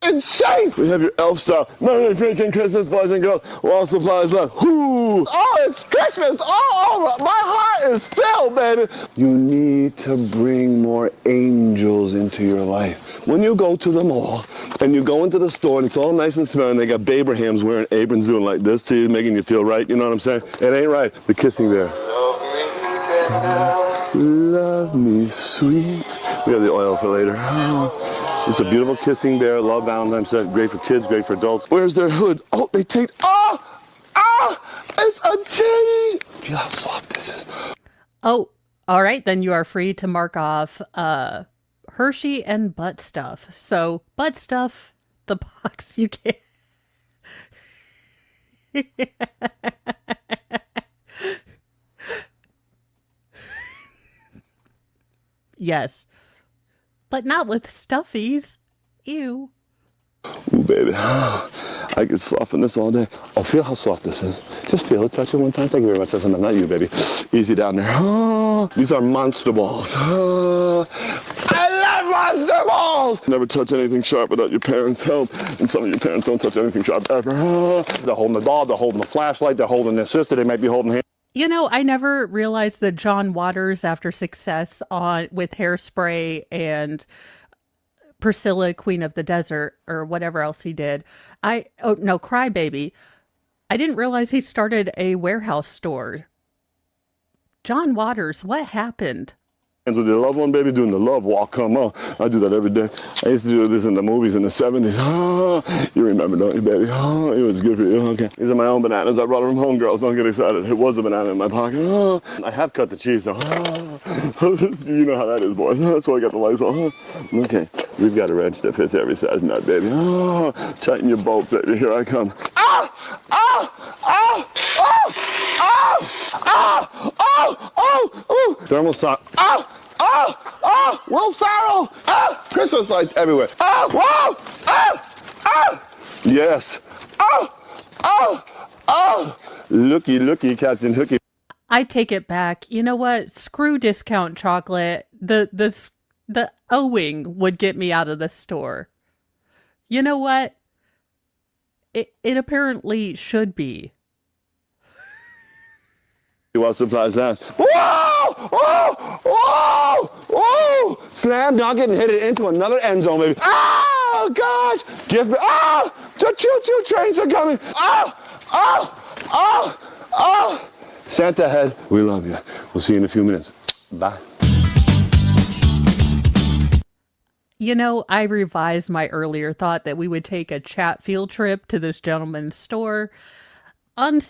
insane. We have your elf style. Merry freaking Christmas, boys and girls. While supplies left. Whoo! Oh, it's Christmas all over. My heart is filled, baby. You need to bring more angels into your life. When you go to the mall and you go into the store and it's all nice and smelling, they got Babrahams wearing aprons doing like this to you, making you feel right. You know what I'm saying? It ain't right. The kissing there. Love me sweet. We have the oil for later. It's a beautiful kissing bear, love Valentine's set, great for kids, great for adults. Where's their hood? Oh, they take, it's a titty. Feel how soft this is. Oh, all right, then you are free to mark off Hershey and butt stuff. So butt stuff, the box you can. Yes, but not with stuffies. Ew. Ooh, baby. I could soften this all day. Oh, feel how soft this is. Just feel it. Touch it one time. Thank you very much. That's enough. Not you, baby. Easy down there. These are monster balls. I love monster balls. Never touch anything sharp without your parents' help. And some of your parents don't touch anything sharp ever. They're holding the dog. They're holding the flashlight. They're holding their sister. They might be holding him. You know, I never realized that John Waters, after success with Hairspray and Priscilla, Queen of the Desert, or whatever else he did, Crybaby, I didn't realize he started a warehouse store. John Waters, what happened? With your loved one, baby, doing the love walk. Come on. I do that every day. I used to do this in the movies in the 70s. You remember, don't you, baby? It was good for you. Okay. These are my own bananas. I brought them from home, girls. Don't get excited. It was a banana in my pocket. I have cut the cheese, though. You know how that is, boys. That's why I got the lights on. Okay. We've got a wrench that fits every size nut, baby. Tighten your bolts, baby. Here I come. Thermal sock. Will Ferrell. Christmas lights everywhere. Yes. Looky, Captain Hooky. I take it back. You know what? Screw discount chocolate. The owing would get me out of the store. You know what? It apparently should be. While supplies last. Whoa! Whoa! Whoa! Whoa! Slam dunk it and hit it into another end zone, baby. Oh, gosh! Give me. The choo-choo trains are coming. Santa head, we love you. We'll see you in a few minutes. Bye. You know, I revised my earlier thought that we would take a chat field trip to this gentleman's store. On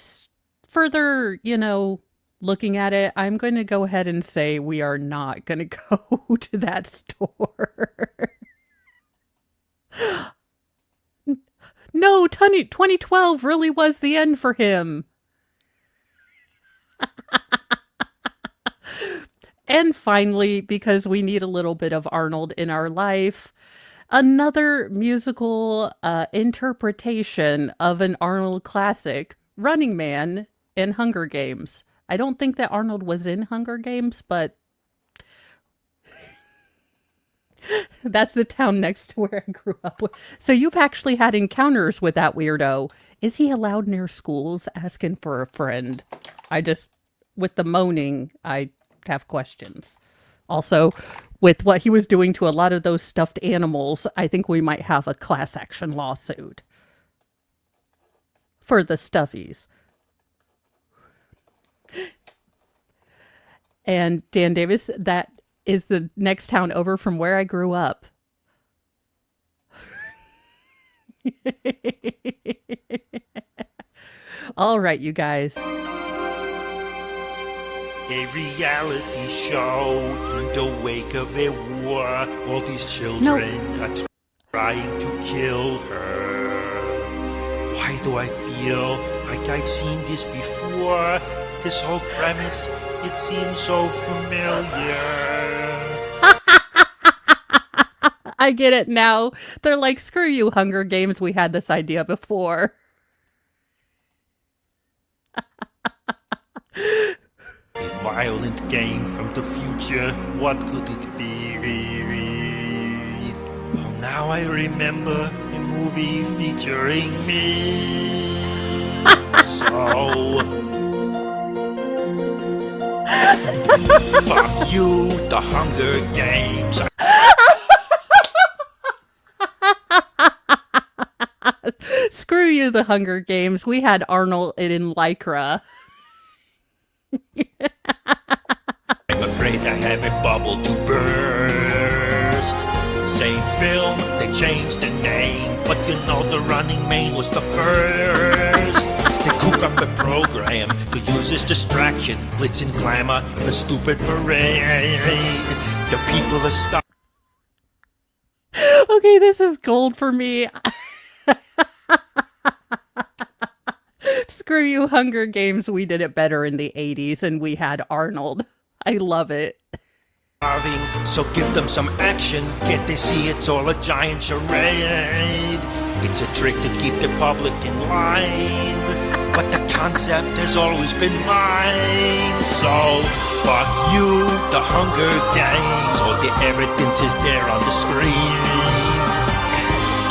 further, looking at it, I'm going to go ahead and say we are not going to go to that store. No, 2012 really was the end for him. And finally, because we need a little bit of Arnold in our life, another musical interpretation of an Arnold classic, Running Man in Hunger Games. I don't think that Arnold was in Hunger Games, but that's the town next to where I grew up. So you've actually had encounters with that weirdo. Is he allowed near schools? Asking for a friend. With the moaning, I have questions. Also, with what he was doing to a lot of those stuffed animals, I think we might have a class action lawsuit for the stuffies. And Dan Davis, that is the next town over from where I grew up. All right, you guys. A reality show in the wake of a war. All these children are trying to kill her. Why do I feel like I've seen this before? This whole premise, it seems so familiar. I get it now. They're like, screw you, Hunger Games. We had this idea before. A violent game from the future, what could it be? Oh, now I remember a movie featuring me. So, fuck you, the Hunger Games. Screw you, the Hunger Games. We had Arnold in Lycra. I'm afraid I have a bubble to burst. Same film, they changed the name, but the Running Man was the first. They cook up a program to use his distraction, glitz and glamour in a stupid parade. The people are stuck. Okay, this is gold for me. Screw you, Hunger Games. We did it better in the 80s and we had Arnold. I love it. So give them some action. Can't they see it's all a giant charade? It's a trick to keep the public in line, but the concept has always been mine. So fuck you, the Hunger Games. All the evidence is there on the screen.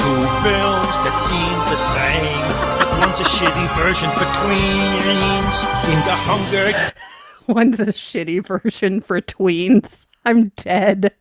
Two films that seem the same, but one's a shitty version for tweens. In the Hunger One's a shitty version for tweens. I'm dead.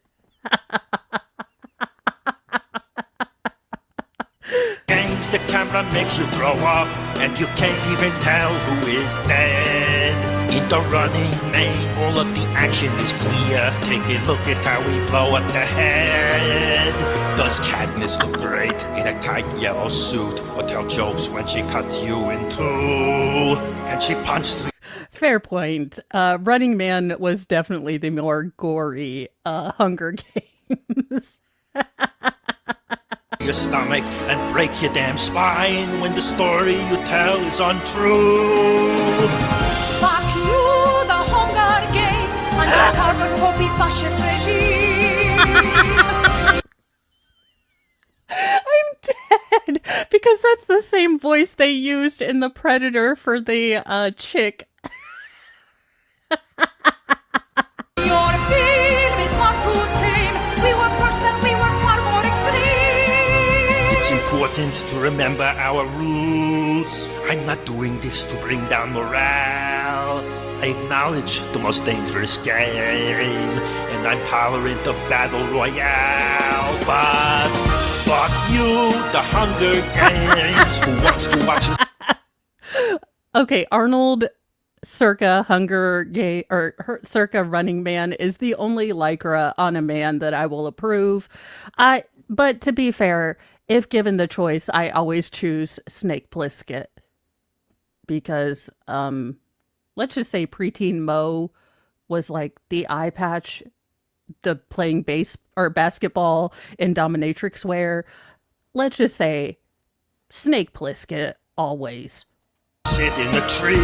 Games, the camera makes you throw up, and you can't even tell who is dead. In the Running Man, all of the action is clear. Take a look at how we blow up the head. Does Katniss look great in a tight yellow suit, or tell jokes when she cuts you in two? Can she punch through Fair point. Running Man was definitely the more gory Hunger Games. your stomach and break your damn spine when the story you tell is untrue? Fuck you, the Hunger Games, under carbon copy fascist regime. I'm dead because that's the same voice they used in The Predator for the chick. Your film is far too tame. We were first and we were far more extreme. It's important to remember our roots. I'm not doing this to bring down morale. I acknowledge the most dangerous game, and I'm tolerant of battle royale. But fuck you, the Hunger Games. Who wants to watch? Okay, Arnold circa Hunger Game or circa Running Man is the only lycra on a man that I will approve. But to be fair, if given the choice, I always choose Snake Plissket because let's just say preteen Mo was like the eye patch, the playing basketball in dominatrix wear. Let's just say Snake Plissket always. Sit in the tree.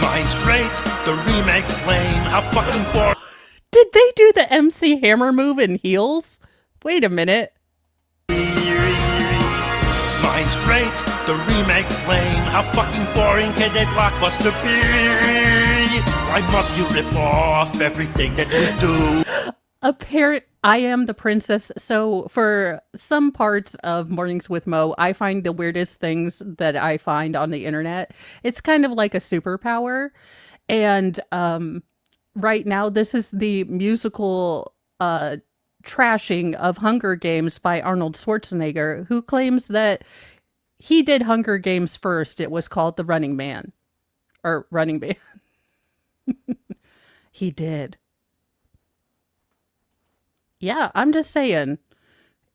Mine's great. The remake's lame. How fucking boring. Did they do the MC Hammer move in heels? Wait a minute. Mine's great. The remake's lame. How fucking boring can that blockbuster be? Why must you rip off everything that we do? I am the princess. So for some parts of Mornings with Mo, I find the weirdest things that I find on the internet. It's kind of like a superpower. And right now, this is the musical trashing of Hunger Games by Arnold Schwarzenegger, who claims that he did Hunger Games first. It was called The Running Man. Or Running Man. He did. Yeah, I'm just saying.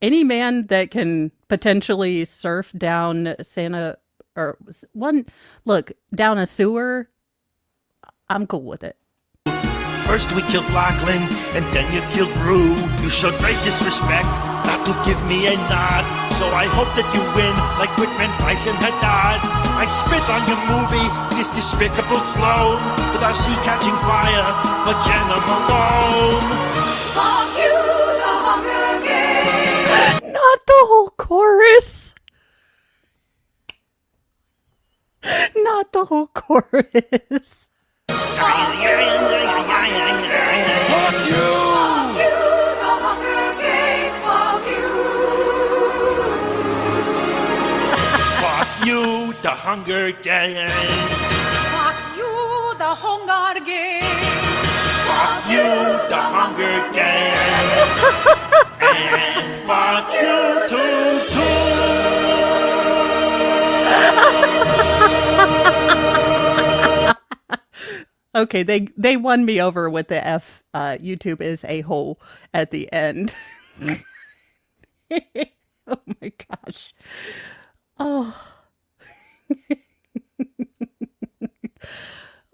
Any man that can potentially surf down down a sewer, I'm cool with it. First we killed Lachlan, and then you killed Rue. You showed great disrespect, not to give me a nod. So I hope that you win, like Whitman, Price, and Haddad. I spit on your movie, this despicable clone, with our sea catching fire for Jenna Malone. Fuck you, the Hunger Games. Not the whole chorus. Not the whole chorus. Fuck you, the Hunger Games. Fuck you. Fuck you, the Hunger Games. Fuck you, the Hunger Games. Fuck you, the Hunger Games. And fuck you too. Okay, they won me over with the F. YouTube is a hole at the end. Oh my gosh. Oh.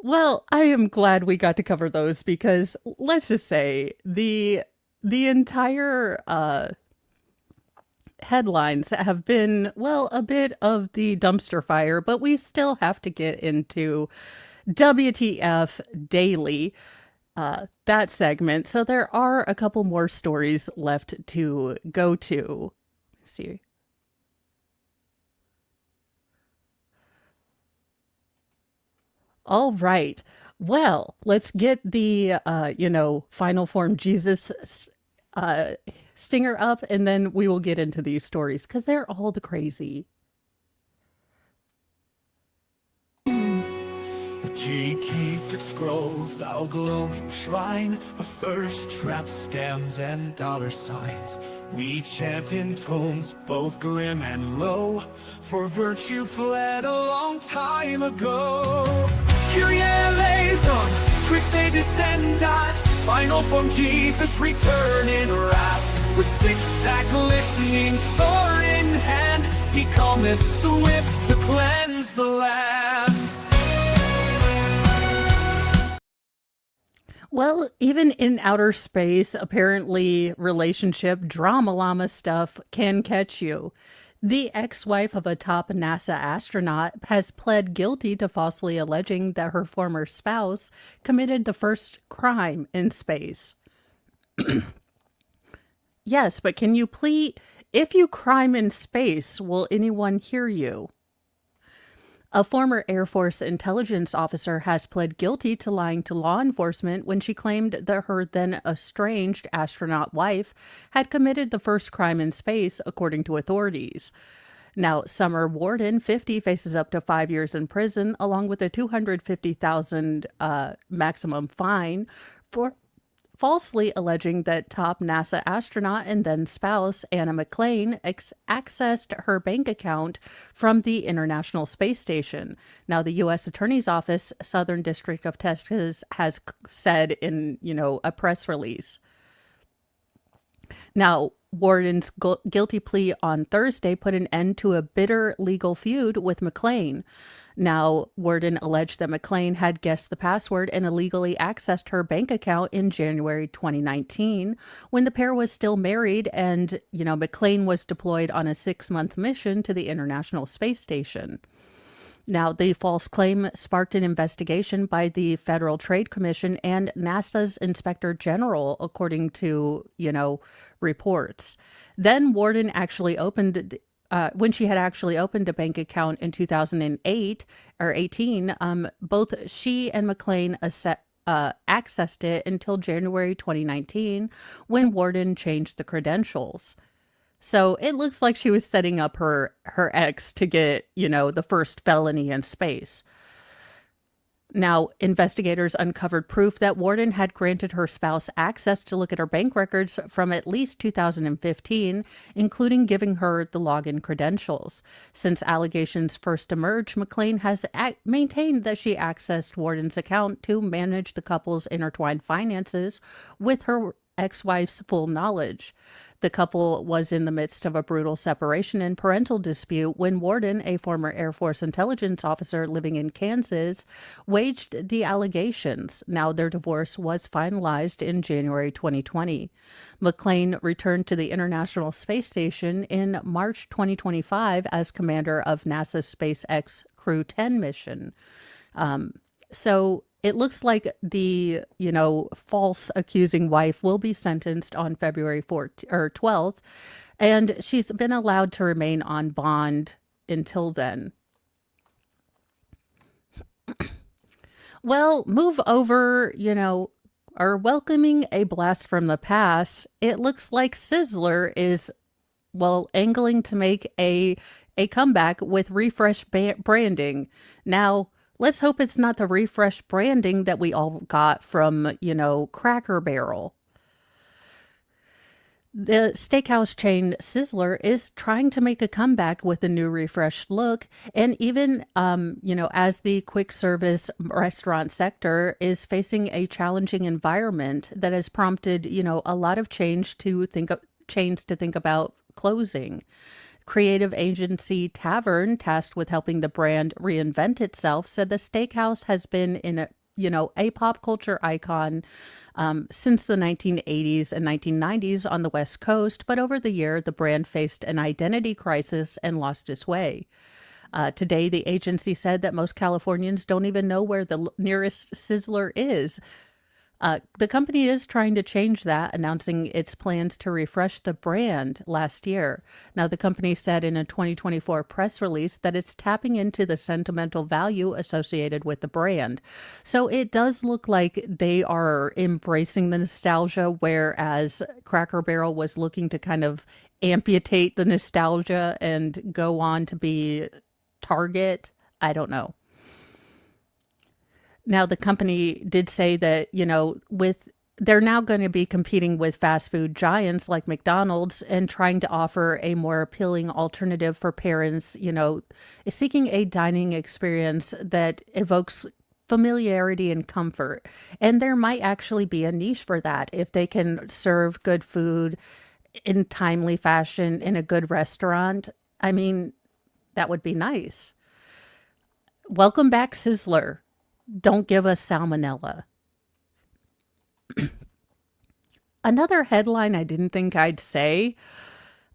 Well, I am glad we got to cover those because let's just say the entire headlines have been, well, a bit of the dumpster fire, but we still have to get into WTF Daily, that segment. So there are a couple more stories left to go to. Let's see. All right. Well, let's get the, final form Jesus stinger up, and then we will get into these stories because they're all the crazy. G-Keep's Grove, thou glowing shrine of thirst traps, scams, and dollar signs. We chant in tones both grim and low, for virtue fled a long time ago. Kyrie eleison, Christe descendat, final form Jesus return in wrath. With six-pack glistening, sword in hand, he cometh swift to cleanse the land. Well, even in outer space, apparently relationship drama llama stuff can catch you. The ex-wife of a top NASA astronaut has pled guilty to falsely alleging that her former spouse committed the first crime in space. Yes, but can you plead, if you crime in space, will anyone hear you? A former Air Force intelligence officer has pled guilty to lying to law enforcement when she claimed that her then estranged astronaut wife had committed the first crime in space, according to authorities. Now, Summer Warden, 50, faces up to 5 years in prison, along with a $250,000 maximum fine for falsely alleging that top NASA astronaut and then spouse Anna McClain accessed her bank account from the International Space Station. Now, the U.S. Attorney's Office, Southern District of Texas, has said in, a press release. Now, Worden's guilty plea on Thursday put an end to a bitter legal feud with McClain. Now, Worden alleged that McClain had guessed the password and illegally accessed her bank account in January 2019 when the pair was still married and, McClain was deployed on a 6-month mission to the International Space Station. Now, the false claim sparked an investigation by the Federal Trade Commission and NASA's Inspector General, according to, reports. Then Worden actually opened, when she had actually opened a bank account in 2008 or 18, both she and McClain accessed it until January 2019 when Worden changed the credentials. So it looks like she was setting up her ex to get, the first felony in space. Now, investigators uncovered proof that Worden had granted her spouse access to look at her bank records from at least 2015, including giving her the login credentials. Since allegations first emerged, McClain has maintained that she accessed Worden's account to manage the couple's intertwined finances with her ex-wife's full knowledge. The couple was in the midst of a brutal separation and parental dispute when Worden, a former Air Force intelligence officer living in Kansas, waged the allegations. Now, their divorce was finalized in January 2020. McClain returned to the International Space Station in March 2025 as commander of NASA's SpaceX Crew 10 mission. So it looks like the, false accusing wife will be sentenced on February 12th, and she's been allowed to remain on bond until then. Well, move over, are welcoming a blast from the past. It looks like Sizzler is, angling to make a comeback with refreshed branding. Now, let's hope it's not the refreshed branding that we all got from, Cracker Barrel. The steakhouse chain Sizzler is trying to make a comeback with a new refreshed look. And even, as the quick service restaurant sector is facing a challenging environment that has prompted, a lot of chains to think about closing. Creative agency Tavern, tasked with helping the brand reinvent itself, said the steakhouse has been in a pop culture icon since the 1980s and 1990s on the West Coast, but over the year, the brand faced an identity crisis and lost its way. Today, the agency said that most Californians don't even know where the nearest Sizzler is. The company is trying to change that, announcing its plans to refresh the brand last year. Now, the company said in a 2024 press release that it's tapping into the sentimental value associated with the brand. So it does look like they are embracing the nostalgia, whereas Cracker Barrel was looking to kind of amputate the nostalgia and go on to be Target. I don't know. Now, the company did say that, they're now going to be competing with fast food giants like McDonald's and trying to offer a more appealing alternative for parents, seeking a dining experience that evokes familiarity and comfort. And there might actually be a niche for that if they can serve good food in timely fashion in a good restaurant. I mean, that would be nice. Welcome back, Sizzler. Don't give us salmonella. Another headline I didn't think I'd say.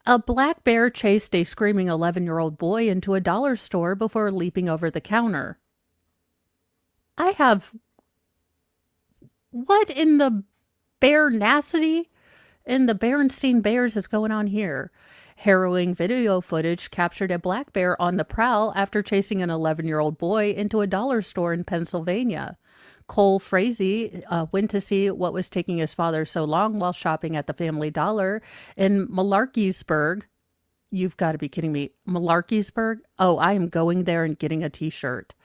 A black bear chased a screaming 11-year-old boy into a dollar store before leaping over the counter. What in the bear-nacity in the Berenstein Bears is going on here? Harrowing video footage captured a black bear on the prowl after chasing an 11-year-old boy into a dollar store in Pennsylvania. Cole Frazee went to see what was taking his father so long while shopping at the Family Dollar in Malarkeysburg. You've got to be kidding me. Malarkeysburg? Oh, I am going there and getting a t-shirt.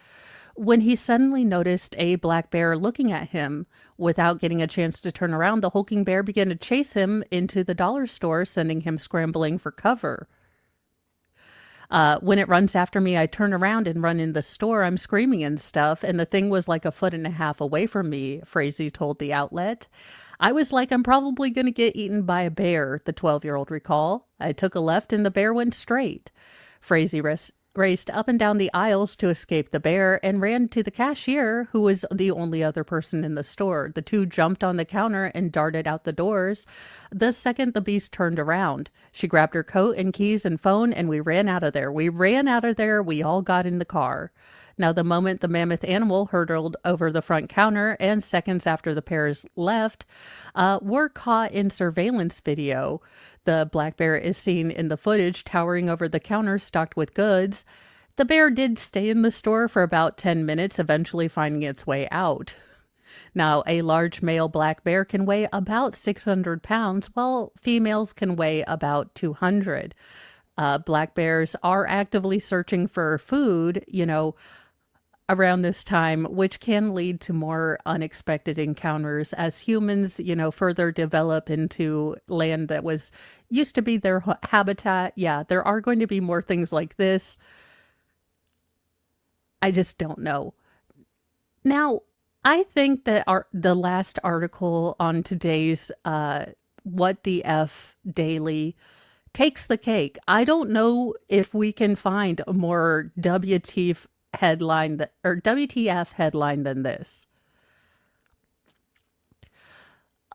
when he suddenly noticed a black bear looking at him. Without getting a chance to turn around, the hulking bear began to chase him into the dollar store, sending him scrambling for cover. When it runs after me, I turn around and run in the store. I'm screaming and stuff, and the thing was like 1.5 feet away from me, Frazee told the outlet. I was like, I'm probably going to get eaten by a bear, the 12-year-old recalled. I took a left and the bear went straight. Frazee raced up and down the aisles to escape the bear and ran to the cashier, who was the only other person in the store. The two jumped on the counter and darted out the doors. The second the beast turned around, she grabbed her coat and keys and phone, and we ran out of there. We all got in the car. Now, the moment the mammoth animal hurtled over the front counter and seconds after the pairs left, were caught in surveillance video. The black bear is seen in the footage towering over the counter stocked with goods. The bear did stay in the store for about 10 minutes, eventually finding its way out. Now, a large male black bear can weigh about 600 pounds, while females can weigh about 200. Black bears are actively searching for food, around this time, which can lead to more unexpected encounters as humans, further develop into land that used to be their habitat. Yeah, there are going to be more things like this. I just don't know. Now, I think that the last article on today's What the F Daily takes the cake. I don't know if we can find a more WTF headline than this.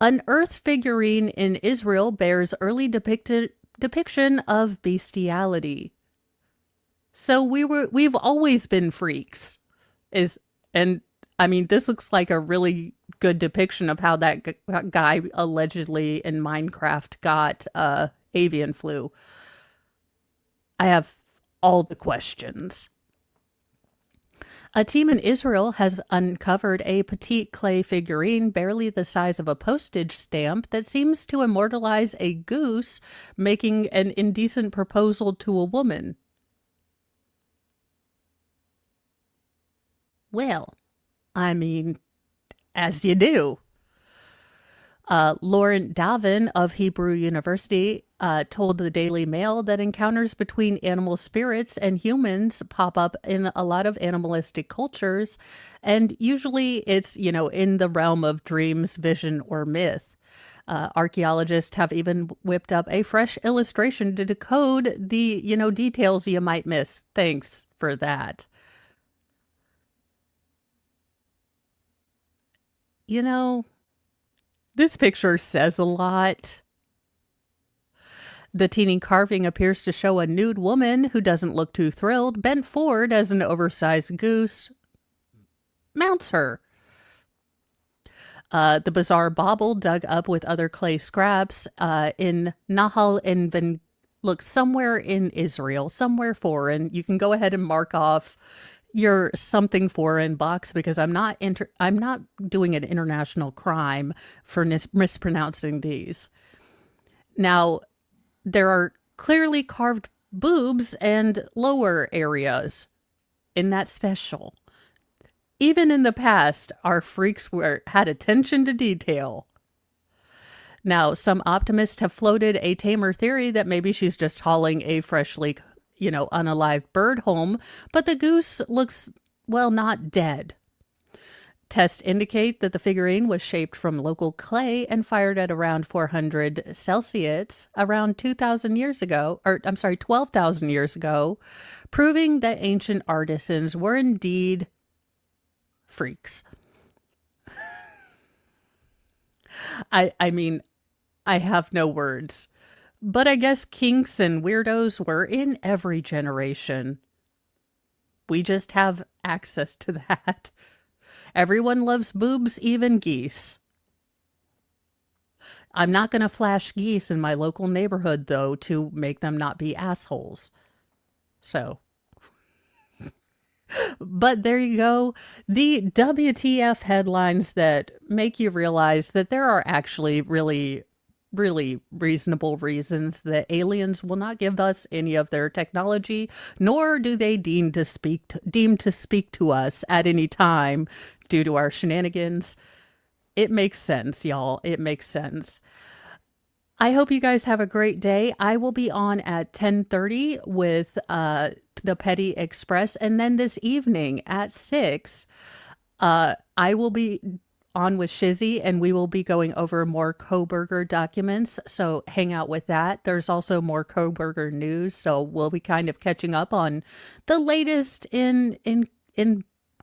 An earth figurine in Israel bears early depiction of bestiality. So we've always been freaks. This looks like a really good depiction of how that guy allegedly in Minecraft got avian flu. I have all the questions. A team in Israel has uncovered a petite clay figurine barely the size of a postage stamp that seems to immortalize a goose making an indecent proposal to a woman. Well, as you do. Lauren Davin of Hebrew University told the Daily Mail that encounters between animal spirits and humans pop up in a lot of animalistic cultures, and usually it's, in the realm of dreams, vision, or myth. Archaeologists have even whipped up a fresh illustration to decode the, details you might miss. Thanks for that. This picture says a lot. The teeny carving appears to show a nude woman who doesn't look too thrilled, bent forward as an oversized goose mounts her. The bizarre bauble dug up with other clay scraps in Nahal and look somewhere in Israel, somewhere foreign. You can go ahead and mark off your something foreign box because I'm not doing an international crime for mispronouncing these. Now, there are clearly carved boobs and lower areas. Isn't that special? Even in the past, our freaks had attention to detail. Now, some optimists have floated a tamer theory that maybe she's just hauling a freshly unalive bird home, but the goose looks, not dead. Tests indicate that the figurine was shaped from local clay and fired at around 400 Celsius around 12,000 years ago, proving that ancient artisans were indeed freaks. I have no words. But I guess kinks and weirdos were in every generation. We just have access to that. Everyone loves boobs, even geese. I'm not going to flash geese in my local neighborhood, though, to make them not be assholes. So. But there you go. The WTF headlines that make you realize that there are actually really really reasonable reasons that aliens will not give us any of their technology, nor do they deem to speak to us at any time due to our shenanigans. It makes sense, y'all. It makes sense. I hope you guys have a great day. I will be on at 10:30 with the Petty Express, and then this evening at 6, I will be on with Shizzy, and we will be going over more Koberger documents, so hang out with that. There's also more Koberger news, so we'll be kind of catching up on the latest in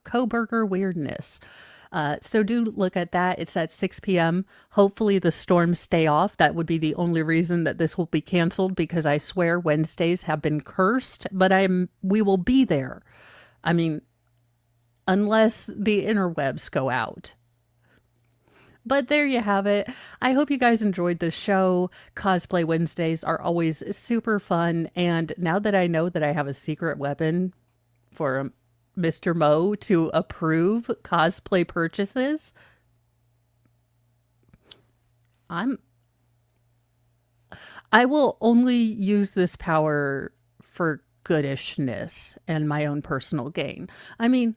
Koberger weirdness. So do look at that. It's at 6 p.m. Hopefully the storms stay off. That would be the only reason that this will be canceled, because I swear Wednesdays have been cursed, but we will be there. I mean, unless the interwebs go out. But there you have it. I hope you guys enjoyed the show. Cosplay Wednesdays are always super fun. And now that I know that I have a secret weapon for Mr. Mo to approve cosplay purchases, I will only use this power for goodishness and my own personal gain. I mean,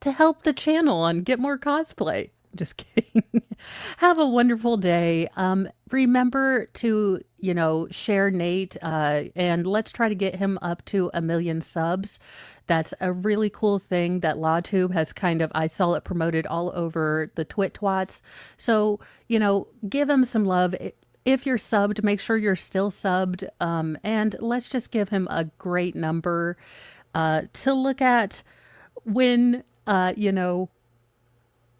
to help the channel and get more cosplay. Just kidding. Have a wonderful day. Remember to, share Nate, and let's try to get him up to 1 million subs. That's a really cool thing that LawTube has I saw it promoted all over the Twit-twats. So, give him some love. If you're subbed, make sure you're still subbed. And let's just give him a great number to look at when,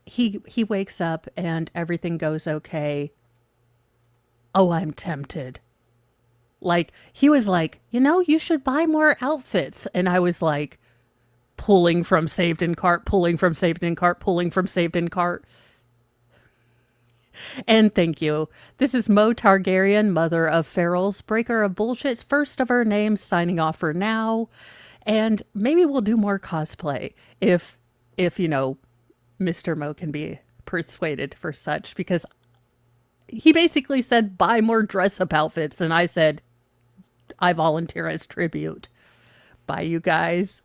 he wakes up and everything goes okay. Oh, I'm tempted. Like, he was like, you should buy more outfits. And I was like, pulling from saved in cart, pulling from saved in cart, pulling from saved in cart. And thank you. This is Mo Targaryen, mother of Ferals, breaker of bullshits, first of her name, signing off for now. And maybe we'll do more cosplay if Mr. Mo can be persuaded for such, because he basically said, buy more dress-up outfits. And I said, I volunteer as tribute. Bye, you guys.